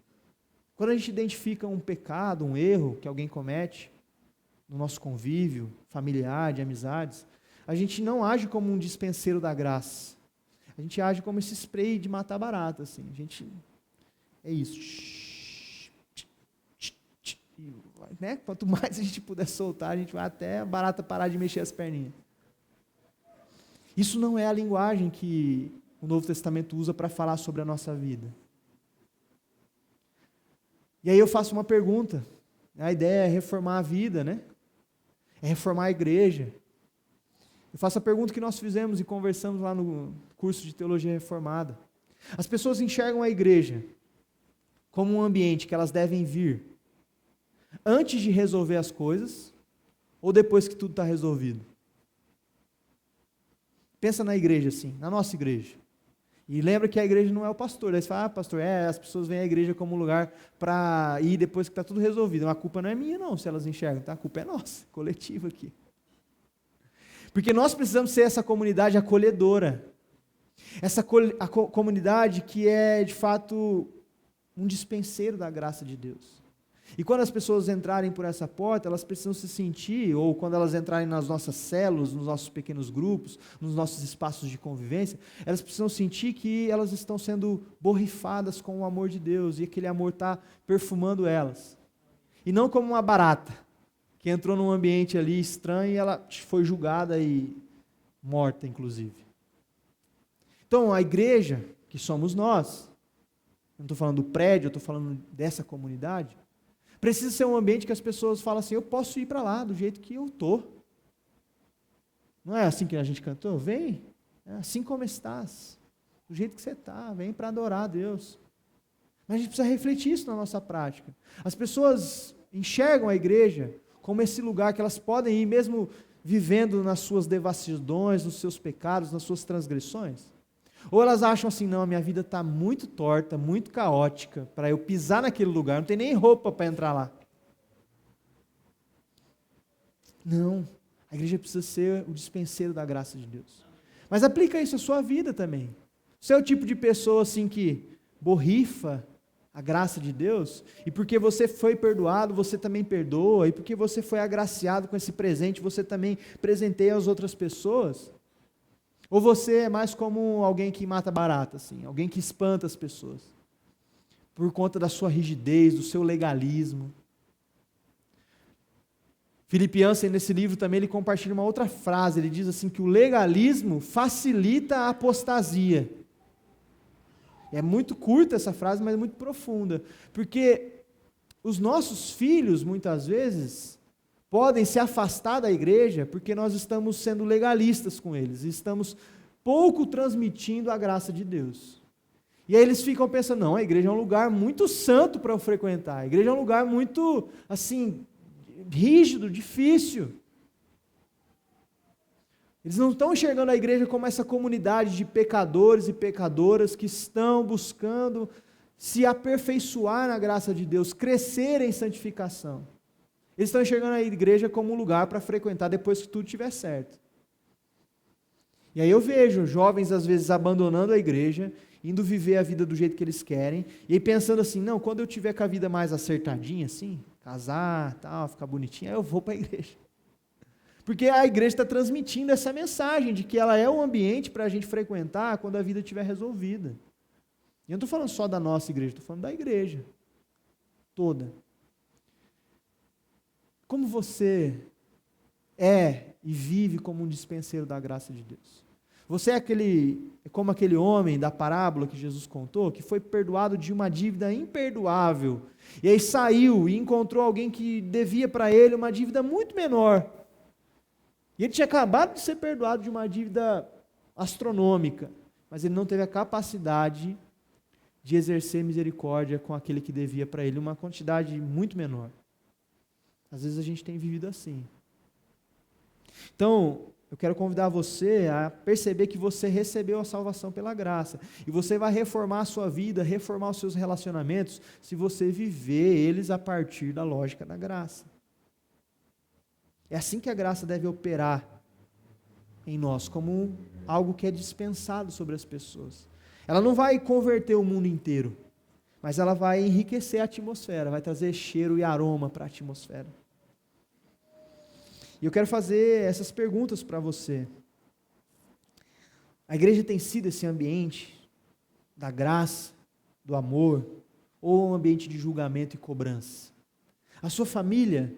Quando a gente identifica um pecado, um erro que alguém comete no nosso convívio familiar, de amizades, a gente não age como um dispenseiro da graça. A gente age como esse spray de matar barata, assim. A gente, é isso. Né? Quanto mais a gente puder soltar, a gente vai até a barata parar de mexer as perninhas. Isso não é a linguagem que o Novo Testamento usa para falar sobre a nossa vida. E aí eu faço uma pergunta. A ideia é reformar a vida, né? É reformar a igreja. Eu faço a pergunta que nós fizemos e conversamos lá no curso de Teologia Reformada. As pessoas enxergam a igreja como um ambiente que elas devem vir antes de resolver as coisas ou depois que tudo está resolvido? Pensa na igreja assim, na nossa igreja. E lembra que a igreja não é o pastor. Aí você fala, pastor, as pessoas vêm à igreja como lugar para ir depois que está tudo resolvido. A culpa não é minha não, se elas enxergam, tá? A culpa é nossa, coletiva aqui. Porque nós precisamos ser essa comunidade acolhedora. Essa comunidade que é, de fato, um dispenseiro da graça de Deus. E quando as pessoas entrarem por essa porta, elas precisam se sentir, ou quando elas entrarem nas nossas células, nos nossos pequenos grupos, nos nossos espaços de convivência, elas precisam sentir que elas estão sendo borrifadas com o amor de Deus, e aquele amor está perfumando elas. E não como uma barata, que entrou num ambiente ali estranho e ela foi julgada e morta, inclusive. Então, a igreja, que somos nós, não estou falando do prédio, eu estou falando dessa comunidade, precisa ser um ambiente que as pessoas falam assim, eu posso ir para lá do jeito que eu estou. Não é assim que a gente cantou? Vem, assim como estás, do jeito que você está, vem para adorar a Deus. Mas a gente precisa refletir isso na nossa prática. As pessoas enxergam a igreja como esse lugar que elas podem ir mesmo vivendo nas suas devassidões, nos seus pecados, nas suas transgressões. Ou elas acham assim, não, a minha vida está muito torta, muito caótica, para eu pisar naquele lugar, não tem nem roupa para entrar lá. Não, a igreja precisa ser o dispenseiro da graça de Deus. Mas aplica isso à sua vida também. Você é o tipo de pessoa assim que borrifa a graça de Deus, e porque você foi perdoado, você também perdoa, e porque você foi agraciado com esse presente, você também presenteia as outras pessoas. Ou você é mais como alguém que mata barata, assim, alguém que espanta as pessoas, por conta da sua rigidez, do seu legalismo. Philip Yancey, nesse livro também, ele compartilha uma outra frase, ele diz assim, que o legalismo facilita a apostasia. É muito curta essa frase, mas é muito profunda, porque os nossos filhos, muitas vezes, podem se afastar da igreja porque nós estamos sendo legalistas com eles, estamos pouco transmitindo a graça de Deus. E aí eles ficam pensando, não, a igreja é um lugar muito santo para eu frequentar, a igreja é um lugar muito, assim, rígido, difícil. Eles não estão enxergando a igreja como essa comunidade de pecadores e pecadoras que estão buscando se aperfeiçoar na graça de Deus, crescer em santificação. Eles estão enxergando a igreja como um lugar para frequentar depois que tudo estiver certo. E aí eu vejo jovens, às vezes, abandonando a igreja, indo viver a vida do jeito que eles querem, e aí pensando assim, não, quando eu tiver com a vida mais acertadinha, assim, casar, tal, ficar bonitinho, aí eu vou para a igreja. Porque a igreja está transmitindo essa mensagem de que ela é um ambiente para a gente frequentar quando a vida estiver resolvida. E eu não estou falando só da nossa igreja, estou falando da igreja toda. Como você é e vive como um dispenseiro da graça de Deus? Você é como aquele homem da parábola que Jesus contou, que foi perdoado de uma dívida imperdoável, e aí saiu e encontrou alguém que devia para ele uma dívida muito menor. E ele tinha acabado de ser perdoado de uma dívida astronômica, mas ele não teve a capacidade de exercer misericórdia com aquele que devia para ele uma quantidade muito menor. Às vezes a gente tem vivido assim. Então, eu quero convidar você a perceber que você recebeu a salvação pela graça. E você vai reformar a sua vida, reformar os seus relacionamentos, se você viver eles a partir da lógica da graça. É assim que a graça deve operar em nós, como algo que é dispensado sobre as pessoas. Ela não vai converter o mundo inteiro, mas ela vai enriquecer a atmosfera, vai trazer cheiro e aroma para a atmosfera. E eu quero fazer essas perguntas para você. A igreja tem sido esse ambiente da graça, do amor, ou um ambiente de julgamento e cobrança? A sua família,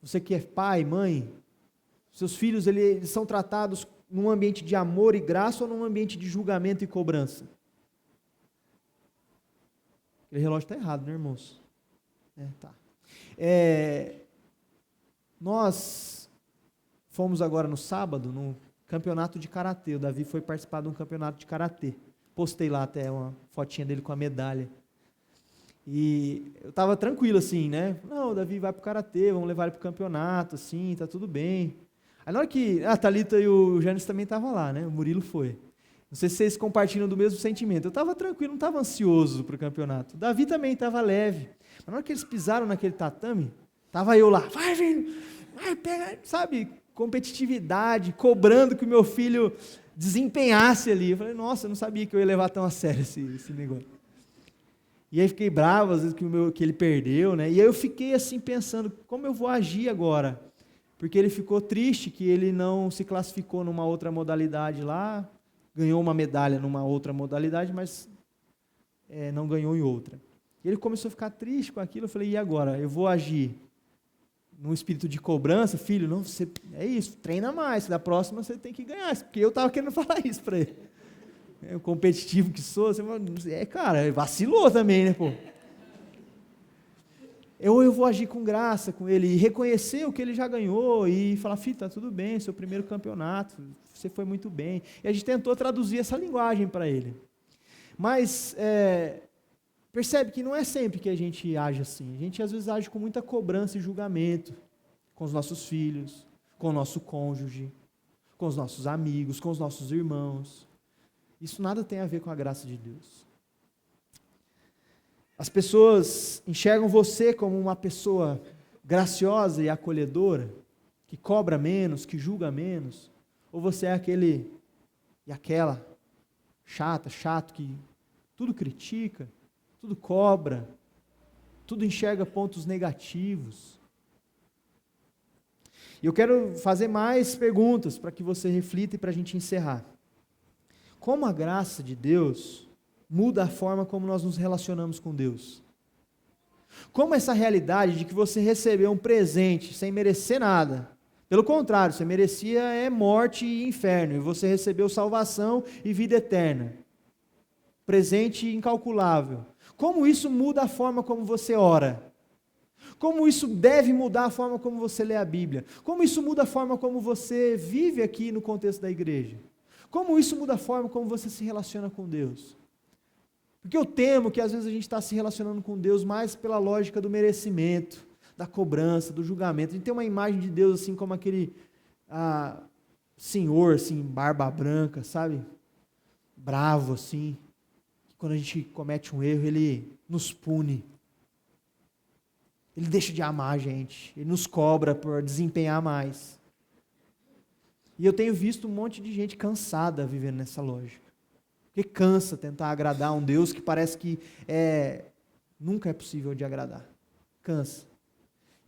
você que é pai, mãe, seus filhos, eles são tratados num ambiente de amor e graça ou num ambiente de julgamento e cobrança? Aquele relógio está errado, né, irmãos? Tá. Nós fomos agora no sábado, no campeonato de karatê. O Davi foi participar de um campeonato de karatê. Postei lá até uma fotinha dele com a medalha. E eu estava tranquilo assim, né? Não, o Davi vai para o karatê, vamos levar ele para o campeonato, assim, tá tudo bem. Aí na hora que a Thalita e o Jânis também estavam lá, né? O Murilo foi. Não sei se vocês compartilham do mesmo sentimento. Eu estava tranquilo, não estava ansioso para o campeonato. O Davi também estava leve. Mas na hora que eles pisaram naquele tatame, estava eu lá, vai, Vini, vai, pega, sabe? Competitividade, cobrando que o meu filho desempenhasse ali. Eu falei, nossa, eu não sabia que eu ia levar tão a sério esse negócio. E aí fiquei bravo, às vezes, que ele perdeu, né? E aí eu fiquei assim pensando, como eu vou agir agora? Porque ele ficou triste que ele não se classificou numa outra modalidade lá, ganhou uma medalha numa outra modalidade, mas não ganhou em outra. E ele começou a ficar triste com aquilo, eu falei, e agora? Eu vou agir num espírito de cobrança? Filho, não, você, é isso, treina mais, da próxima você tem que ganhar, porque eu estava querendo falar isso para ele. O competitivo que sou, você fala, cara, vacilou também, né, pô? Eu vou agir com graça com ele, e reconhecer o que ele já ganhou, e falar, filho, tá tudo bem, seu primeiro campeonato, você foi muito bem. E a gente tentou traduzir essa linguagem para ele. Mas, percebe que não é sempre que a gente age assim. A gente às vezes age com muita cobrança e julgamento, com os nossos filhos, com o nosso cônjuge, com os nossos amigos, com os nossos irmãos. Isso nada tem a ver com a graça de Deus. As pessoas enxergam você como uma pessoa graciosa e acolhedora, que cobra menos, que julga menos, ou você é aquele e aquela chato, que tudo critica, tudo cobra, tudo enxerga pontos negativos. E eu quero fazer mais perguntas para que você reflita e para a gente encerrar. Como a graça de Deus muda a forma como nós nos relacionamos com Deus? Como essa realidade de que você recebeu um presente sem merecer nada, pelo contrário, você merecia morte e inferno, e você recebeu salvação e vida eterna, presente incalculável. Como isso muda a forma como você ora? Como isso deve mudar a forma como você lê a Bíblia? Como isso muda a forma como você vive aqui no contexto da igreja? Como isso muda a forma como você se relaciona com Deus? Porque eu temo que às vezes a gente está se relacionando com Deus mais pela lógica do merecimento, da cobrança, do julgamento. A gente tem uma imagem de Deus assim como aquele senhor, assim, barba branca, sabe? Bravo, assim. Que quando a gente comete um erro, ele nos pune. Ele deixa de amar a gente. Ele nos cobra por desempenhar mais. E eu tenho visto um monte de gente cansada vivendo nessa lógica. Porque cansa tentar agradar um Deus que parece que nunca é possível de agradar. Cansa.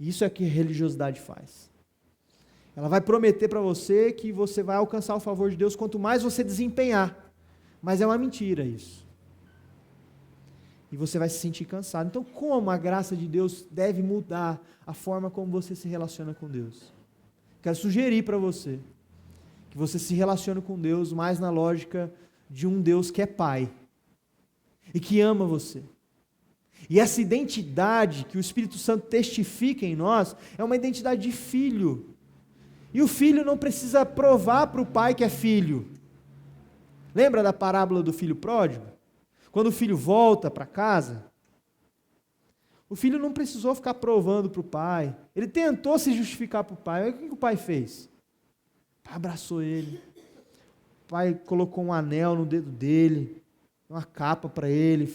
E isso é o que a religiosidade faz. Ela vai prometer para você que você vai alcançar o favor de Deus quanto mais você desempenhar. Mas é uma mentira isso. E você vai se sentir cansado. Então, como a graça de Deus deve mudar a forma como você se relaciona com Deus? Quero sugerir para você que você se relacione com Deus mais na lógica de um Deus que é Pai e que ama você. E essa identidade que o Espírito Santo testifica em nós é uma identidade de filho, E o filho não precisa provar para o pai que é filho. Lembra da parábola do filho pródigo? Quando o filho volta para casa, o filho não precisou ficar provando para o pai. Ele tentou se justificar para o pai. Olha o que o pai fez. O pai abraçou ele. O pai colocou um anel no dedo dele, uma capa para ele,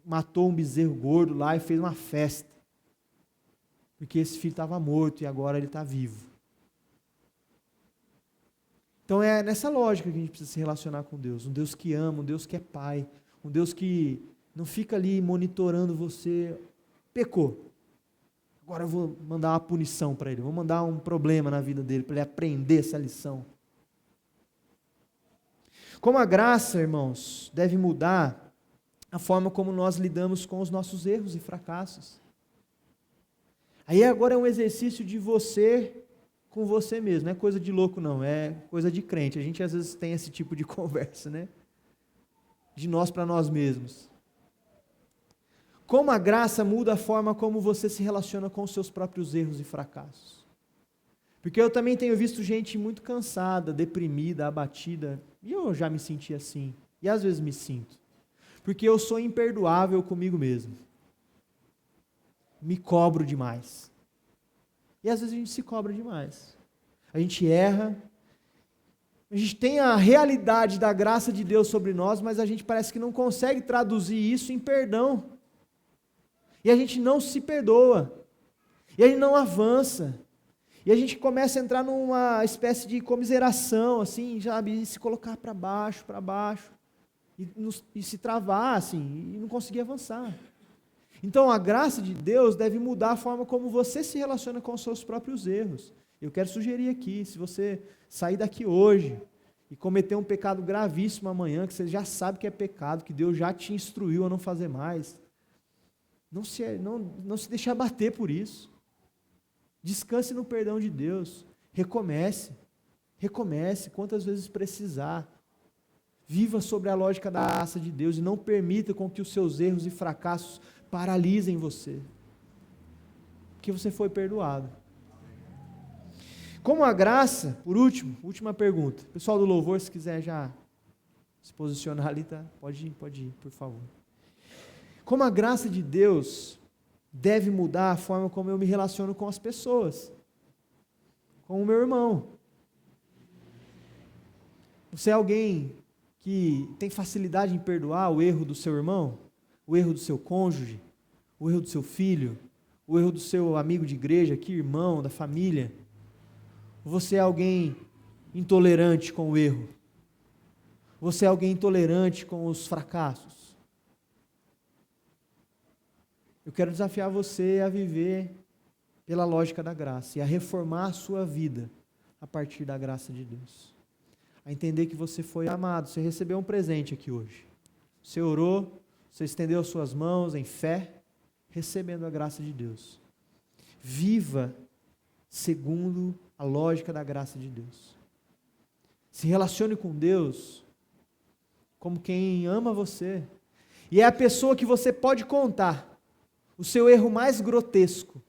matou um bezerro gordo lá e fez uma festa. Porque esse filho estava morto e agora ele está vivo. Então é nessa lógica que a gente precisa se relacionar com Deus. Um Deus que ama, um Deus que é pai, um Deus que não fica ali monitorando você. Pecou. Agora eu vou mandar uma punição para ele, vou mandar um problema na vida dele, para ele aprender essa lição. Como a graça, irmãos, deve mudar a forma como nós lidamos com os nossos erros e fracassos. Aí agora é um exercício de você com você mesmo, não é coisa de louco não, é coisa de crente. A gente às vezes tem esse tipo de conversa, né? De nós para nós mesmos. Como a graça muda a forma como você se relaciona com os seus próprios erros e fracassos. Porque eu também tenho visto gente muito cansada, deprimida, abatida, e eu já me senti assim, e às vezes me sinto. Porque eu sou imperdoável comigo mesmo. Me cobro demais. E às vezes a gente se cobra demais. A gente erra, a gente tem a realidade da graça de Deus sobre nós, mas a gente parece que não consegue traduzir isso em perdão. E a gente não se perdoa. E a gente não avança. E a gente começa a entrar numa espécie de comiseração, assim, sabe, e se colocar para baixo, e se travar, assim, e não conseguir avançar. Então a graça de Deus deve mudar a forma como você se relaciona com os seus próprios erros. Eu quero sugerir aqui, se você sair daqui hoje e cometer um pecado gravíssimo amanhã, que você já sabe que é pecado, que Deus já te instruiu a não fazer mais, não se deixe abater por isso. Descanse no perdão de Deus. Recomece quantas vezes precisar. Viva sobre a lógica da graça de Deus e não permita com que os seus erros e fracassos paralisem você. Porque você foi perdoado. Como a graça, por último, última pergunta. Pessoal do louvor, se quiser já se posicionar ali, tá? Pode ir, por favor. Como a graça de Deus deve mudar a forma como eu me relaciono com as pessoas, com o meu irmão. Você é alguém que tem facilidade em perdoar o erro do seu irmão, o erro do seu cônjuge, o erro do seu filho, o erro do seu amigo de igreja aqui, irmão, da família? Você é alguém intolerante com o erro? Você é alguém intolerante com os fracassos? Eu quero desafiar você a viver pela lógica da graça e a reformar a sua vida a partir da graça de Deus. A entender que você foi amado, você recebeu um presente aqui hoje. Você orou, você estendeu as suas mãos em fé, recebendo a graça de Deus. Viva segundo a lógica da graça de Deus. Se relacione com Deus como quem ama você. E é a pessoa que você pode contar o seu erro mais grotesco,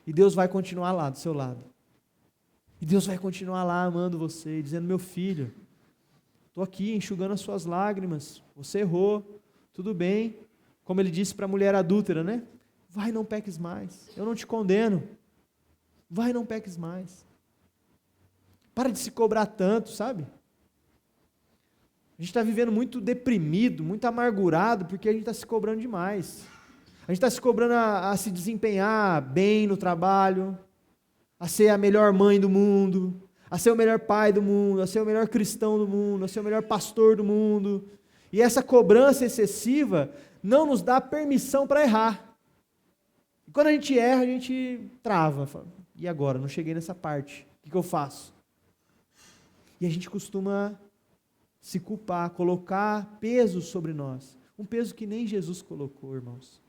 e Deus vai continuar lá do seu lado. E Deus vai continuar lá amando você, dizendo: meu filho, estou aqui enxugando as suas lágrimas, você errou, tudo bem. Como ele disse para a mulher adúltera, né? Vai, não peques mais, eu não te condeno. Vai, não peques mais. Para de se cobrar tanto, sabe? A gente está vivendo muito deprimido, muito amargurado, porque a gente está se cobrando demais. A gente está se cobrando a se desempenhar bem no trabalho, a ser a melhor mãe do mundo, a ser o melhor pai do mundo, a ser o melhor cristão do mundo, a ser o melhor pastor do mundo. E essa cobrança excessiva não nos dá permissão para errar. E quando a gente erra, a gente trava. Fala, e agora? Não cheguei nessa parte. O que eu faço? E a gente costuma se culpar, colocar peso sobre nós. Um peso que nem Jesus colocou, irmãos.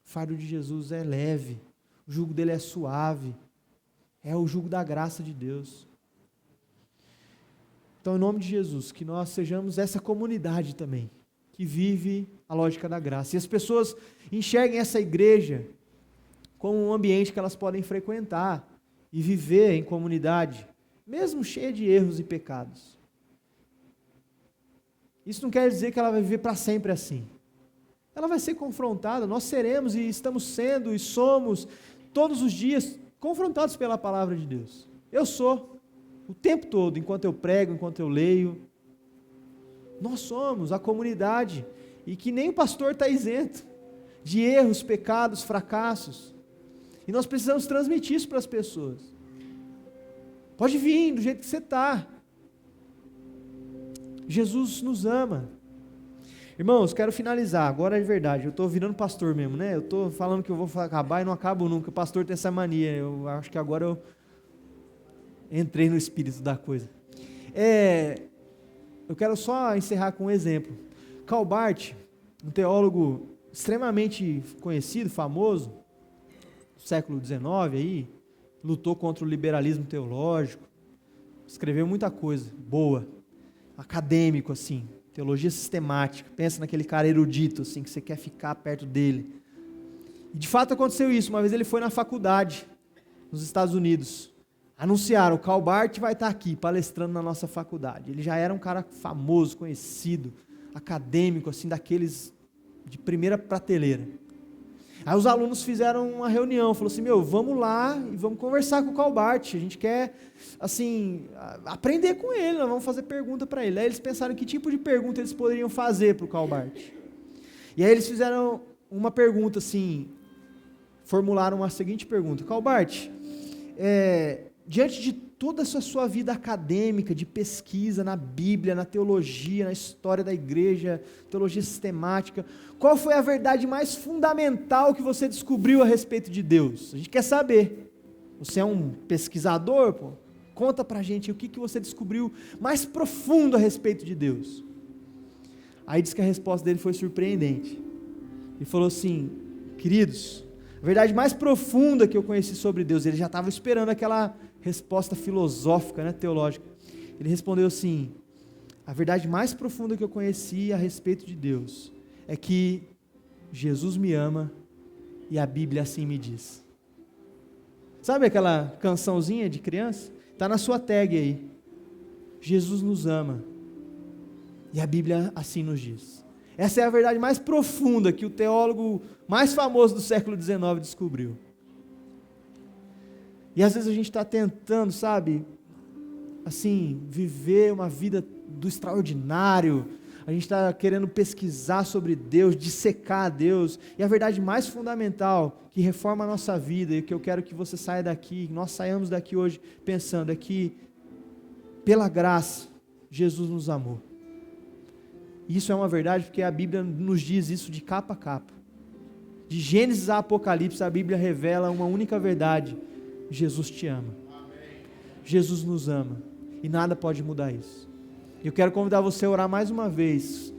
O fardo de Jesus é leve, o jugo dele é suave, é o jugo da graça de Deus. Então, em nome de Jesus, que nós sejamos essa comunidade também, que vive a lógica da graça. E as pessoas enxerguem essa igreja como um ambiente que elas podem frequentar e viver em comunidade, mesmo cheia de erros e pecados. Isso não quer dizer que ela vai viver para sempre assim. Ela vai ser confrontada, nós seremos e estamos sendo e somos todos os dias confrontados pela palavra de Deus. Eu sou, o tempo todo, enquanto eu prego, enquanto eu leio. Nós somos a comunidade, e que nem o pastor está isento de erros, pecados, fracassos. E nós precisamos transmitir isso para as pessoas. Pode vir do jeito que você está. Jesus nos ama. Irmãos, quero finalizar, agora é verdade, eu estou virando pastor mesmo, né? Eu estou falando que eu vou acabar e não acabo nunca, o pastor tem essa mania, eu acho que agora eu entrei no espírito da coisa. Eu quero só encerrar com um exemplo. Karl Barth, um teólogo extremamente conhecido, famoso, do século XIX aí, lutou contra o liberalismo teológico, escreveu muita coisa boa, acadêmico assim, teologia sistemática. Pensa naquele cara erudito assim, que você quer ficar perto dele. E de fato aconteceu isso. Uma vez ele foi na faculdade, nos Estados Unidos. Anunciaram, o Karl Barth vai estar aqui, palestrando na nossa faculdade. Ele já era um cara famoso, conhecido, acadêmico, assim, daqueles de primeira prateleira. Aí os alunos fizeram uma reunião, falou assim, vamos lá e vamos conversar com o Karl Barth, a gente quer, assim, aprender com ele, nós vamos fazer pergunta para ele. Aí eles pensaram que tipo de pergunta eles poderiam fazer para o Karl Barth. E aí eles fizeram uma pergunta, assim, formularam a seguinte pergunta, Karl Barth, diante de toda essa sua vida acadêmica, de pesquisa na Bíblia, na teologia, na história da igreja, teologia sistemática, qual foi a verdade mais fundamental que você descobriu a respeito de Deus? A gente quer saber. Você é um pesquisador, pô? Conta pra gente o que você descobriu mais profundo a respeito de Deus. Aí diz que a resposta dele foi surpreendente. Ele falou assim, queridos, a verdade mais profunda que eu conheci sobre Deus, ele já estava esperando aquela resposta filosófica, né, teológica. Ele respondeu assim, a verdade mais profunda que eu conheci a respeito de Deus é que Jesus me ama e a Bíblia assim me diz. Sabe aquela cançãozinha de criança? Está na sua tag aí. Jesus nos ama e a Bíblia assim nos diz. Essa é a verdade mais profunda que o teólogo mais famoso do século XIX descobriu. E às vezes a gente está tentando, sabe, assim, viver uma vida do extraordinário, a gente está querendo pesquisar sobre Deus, dissecar Deus, e a verdade mais fundamental que reforma a nossa vida, e que eu quero que você saia daqui, que nós saiamos daqui hoje pensando, é que, pela graça, Jesus nos amou. Isso é uma verdade porque a Bíblia nos diz isso de capa a capa. De Gênesis a Apocalipse, a Bíblia revela uma única verdade: Jesus te ama. Jesus nos ama. E nada pode mudar isso. Eu quero convidar você a orar mais uma vez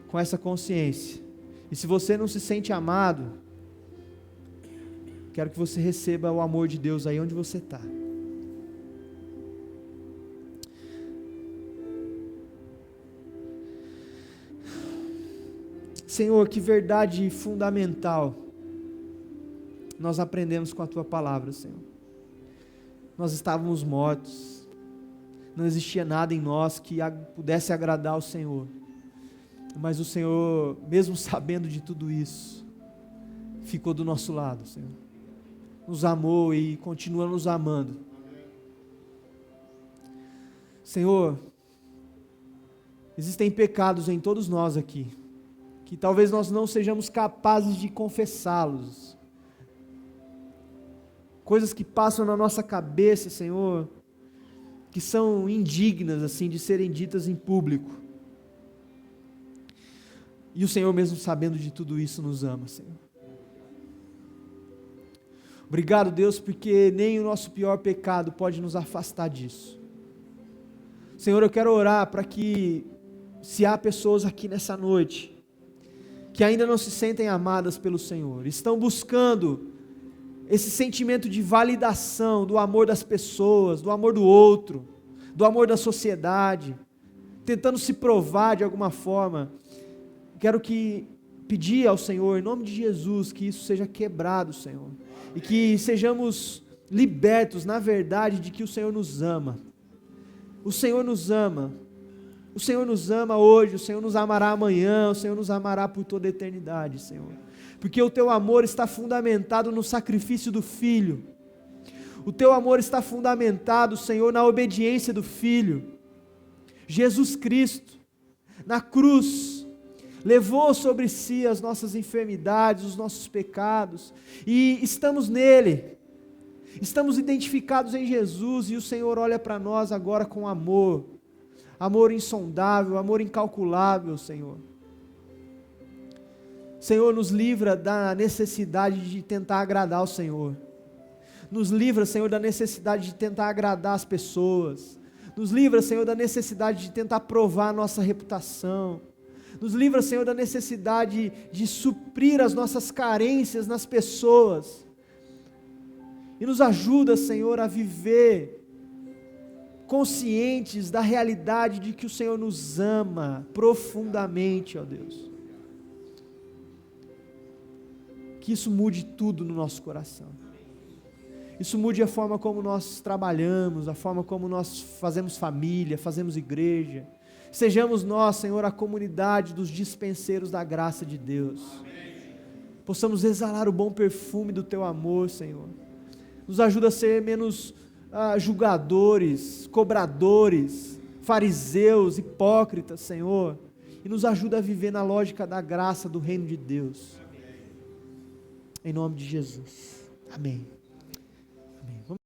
com essa consciência. E se você não se sente amado, quero que você receba o amor de Deus aí onde você está. Senhor, que verdade fundamental nós aprendemos com a Tua palavra, Senhor. Nós estávamos mortos, não existia nada em nós que pudesse agradar ao Senhor, mas o Senhor, mesmo sabendo de tudo isso, ficou do nosso lado, Senhor, nos amou e continua nos amando. Senhor, existem pecados em todos nós aqui, que talvez nós não sejamos capazes de confessá-los, coisas que passam na nossa cabeça, Senhor, que são indignas, assim, de serem ditas em público, e o Senhor mesmo sabendo de tudo isso nos ama, Senhor. Obrigado, Deus, porque nem o nosso pior pecado pode nos afastar disso. Senhor, eu quero orar para que, se há pessoas aqui nessa noite que ainda não se sentem amadas pelo Senhor, estão buscando esse sentimento de validação do amor das pessoas, do amor do outro, do amor da sociedade, tentando se provar de alguma forma, quero pedir ao Senhor, em nome de Jesus, que isso seja quebrado, Senhor, e que sejamos libertos na verdade de que o Senhor nos ama, O Senhor nos ama. O Senhor nos ama hoje, o Senhor nos amará amanhã, o Senhor nos amará por toda a eternidade, Senhor. Porque o teu amor está fundamentado no sacrifício do Filho. O teu amor está fundamentado, Senhor, na obediência do Filho. Jesus Cristo, na cruz, levou sobre si as nossas enfermidades, os nossos pecados, e estamos nele. Estamos identificados em Jesus, e o Senhor olha para nós agora com amor. Amor insondável, amor incalculável, Senhor. Senhor, nos livra da necessidade de tentar agradar o Senhor. Nos livra, Senhor, da necessidade de tentar agradar as pessoas. Nos livra, Senhor, da necessidade de tentar provar a nossa reputação. Nos livra, Senhor, da necessidade de suprir as nossas carências nas pessoas. E nos ajuda, Senhor, a viver conscientes da realidade de que o Senhor nos ama profundamente, ó Deus. Que isso mude tudo no nosso coração. Isso mude a forma como nós trabalhamos, a forma como nós fazemos família, fazemos igreja. Sejamos nós, Senhor, a comunidade dos dispenseiros da graça de Deus. Possamos exalar o bom perfume do Teu amor, Senhor. Nos ajuda a ser menos julgadores, cobradores, fariseus, hipócritas, Senhor, e nos ajuda a viver na lógica da graça do reino de Deus. Em nome de Jesus. Amém.